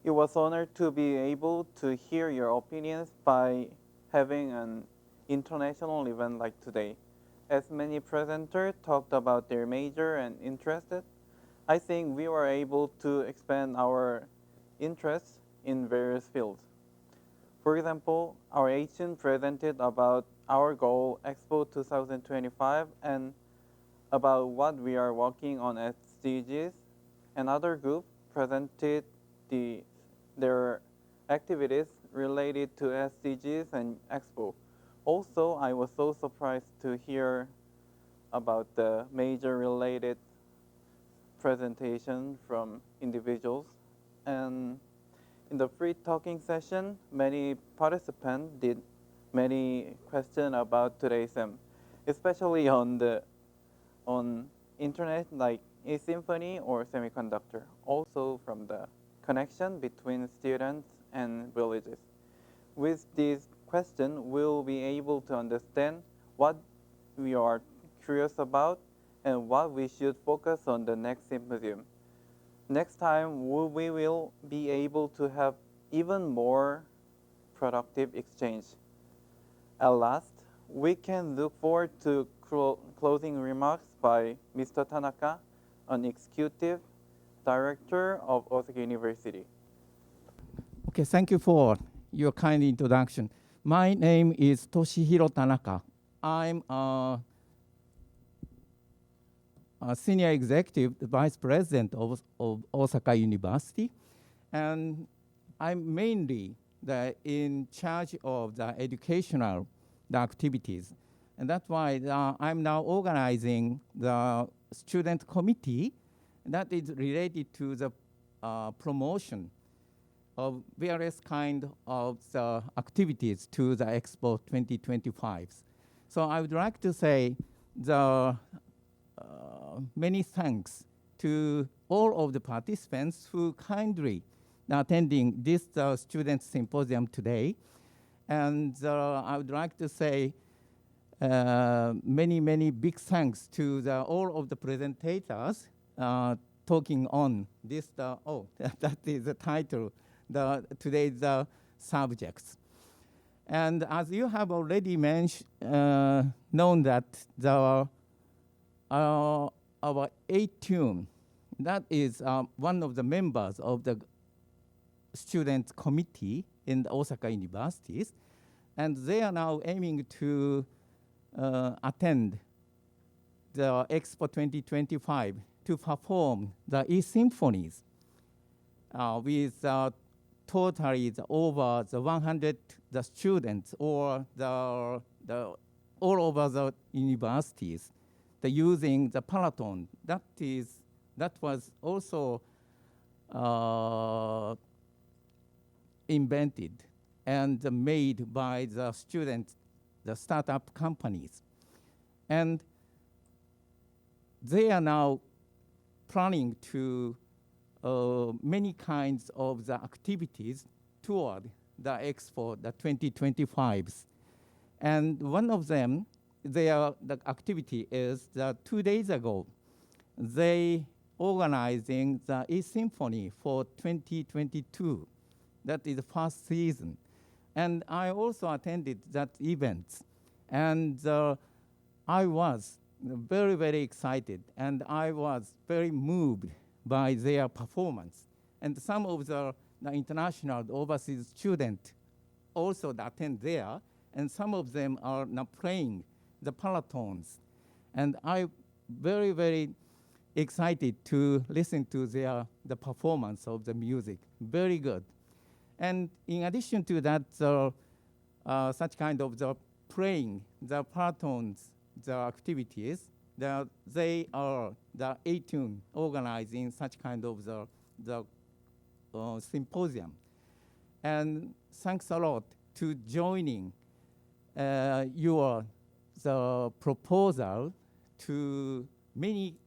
It was honored to be able to hear your opinions by having an international event like today. As many presenters talked about their major and interested, I think we were able to expand our interests in various fields. For example, our agent presented about our goal Expo 2025 and about what we are working on at SDGs. Another group presented their activities related to SDGs and Expo. Also, I was so surprised to hear about the major related presentation from individuals. And in the free talking session, many participants did many questions about today's theme, especially on internet like asymphony or semiconductor, also from the connection between students and villages. With these questions, we'll be able to understand what we are curious about and what we should focus on the next symposium. Next time, we will be able to have even more productive exchange. At last, we can look forward to closing remarks by Mr. Tanaka, an executive director of Osaka University. Okay, thank you for your kind introduction. My name is Toshihiro Tanaka. I'm a senior executive vice president of Osaka University, and I'm mainly in charge of the educational activities. And that's why I'm now organizing the student committee that is related to the promotion of various kind of the activities to the Expo 2025. So I would like to say many thanks to all of the participants who kindly attending this student symposium today. And I would like to say many big thanks to all of the presentators talking on this, that is the title, today's subjects. And as you have already known that our A-Tune, that is one of the members of the student committee in the Osaka universities, and they are now aiming to attend the Expo 2025 to perform the E-symphonies with totally over the 100 students or all over the universities, using the Peloton. That was also invented and made by the students, the startup companies. And they are now planning to many kinds of the activities toward the Expo, the 2025s. And one of them, the activity is that 2 days ago, they organizing the E-Symphony for 2022. That is the first season. And I also attended that event. And I was very excited, and I was very moved by their performance. And some of the international overseas students also attend there, and some of them are now playing the Pelotons. And I'm very excited to listen to the performance of the music. Very good. And in addition to that, such kind of the playing, the Pelotons, the activities, they are the A-Tune organizing such kind of the symposium. And thanks a lot to joining the proposal to many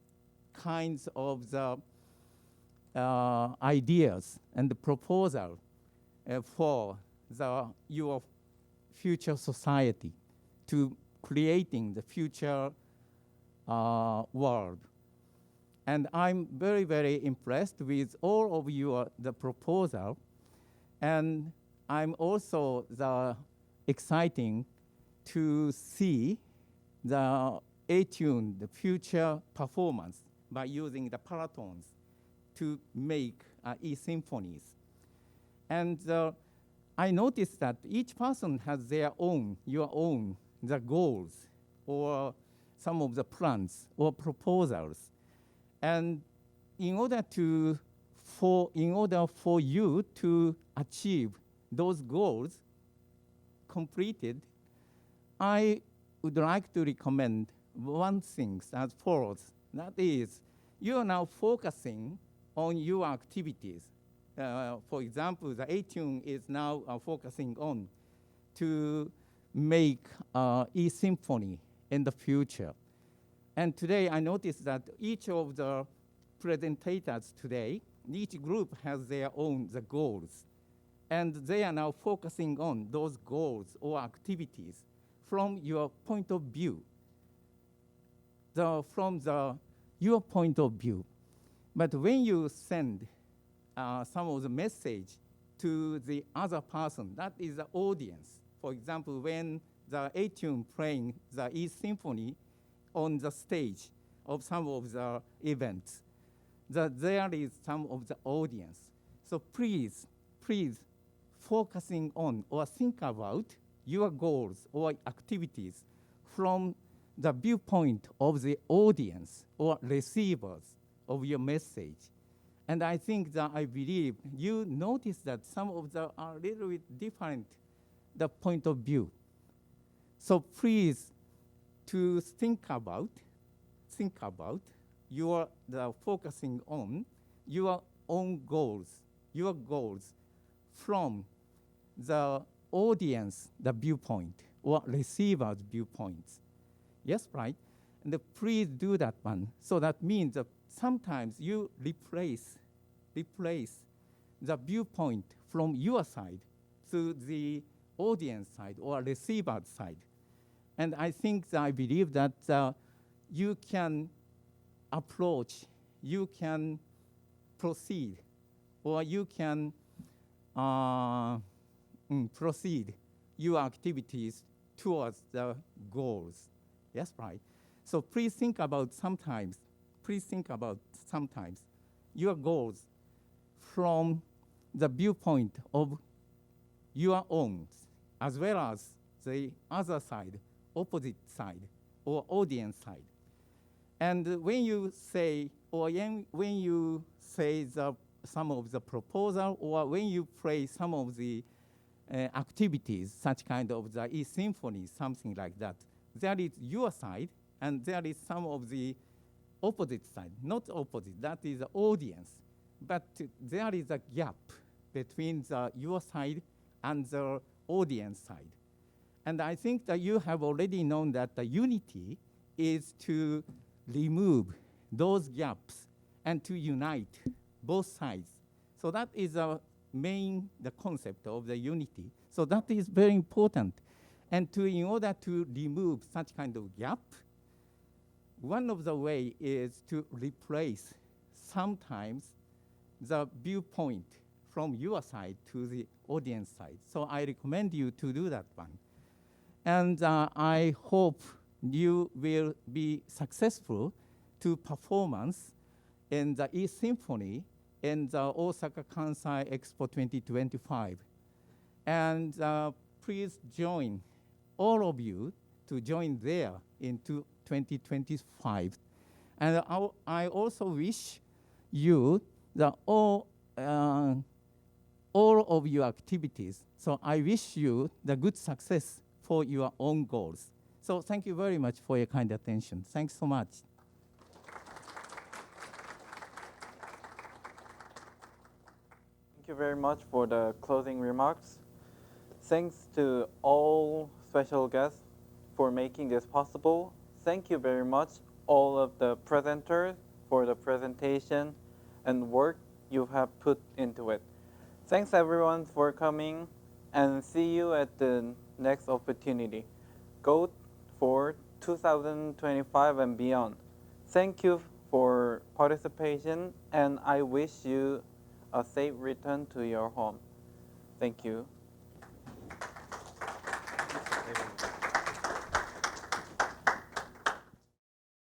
kinds of the ideas and the proposal for your future society, to creating the future world. And I'm very, very impressed with all of your the proposal. And I'm also exciting to see the attune the future performance by using the paratones to make e-symphonies. And I noticed that each person has your own, the goals or some of the plans or proposals. And in order for you to achieve those goals completed, I would like to recommend one thing as follows. That is, you are now focusing on your activities. For example, the attune is now focusing on to make e-symphony in the future. And today I noticed that each of the presentators today, each group has their own goals. And they are now focusing on those goals or activities from your point of view. Your point of view. But when you send some of the message to the other person, that is the audience. For example, when the attune playing the e-symphony on the stage of some of the events, there is some of the audience. So please focusing on or think about your goals or activities from the viewpoint of the audience or receivers of your message. And I think that I believe you notice that some of them are a little bit different, the point of view. So please to think about the focusing on your own goals, from the audience, the viewpoint, or receiver's viewpoints. Yes, right? And please do that one. So that means that sometimes you replace the viewpoint from your side to the audience side or receiver's side. And I believe that you can approach, you can proceed, or you can proceed your activities towards the goals. Yes, right? So please think about sometimes your goals from the viewpoint of your own, as well as the other side, opposite side, or audience side. And when you say, some of the proposal, or when you play some of the activities, such kind of the e-symphony, something like that, there is your side, and there is some of the opposite side. Not opposite, that is the audience. But there is a gap between your side and the audience side. And I think that you have already known that the unity is to remove those gaps and to unite both sides. So that is the concept of the unity. So that is very important. And in order to remove such kind of gap, one of the way is to replace sometimes the viewpoint from your side to the audience side. So I recommend you to do that one. And I hope you will be successful to performance in the e-symphony in the Osaka Kansai Expo 2025. And please join, all of you, to join there in 2025. And I also wish you all of your activities. So I wish you the good success for your own goals. So thank you very much for your kind attention. Thanks so much. Thank you very much for the closing remarks. Thanks to all special guests for making this possible. Thank you very much, all of the presenters, for the presentation and work you have put into it. Thanks everyone for coming, and see you at the next opportunity. Go for 2025 and beyond. Thank you for participation, and I wish you a safe return to your home. Thank you.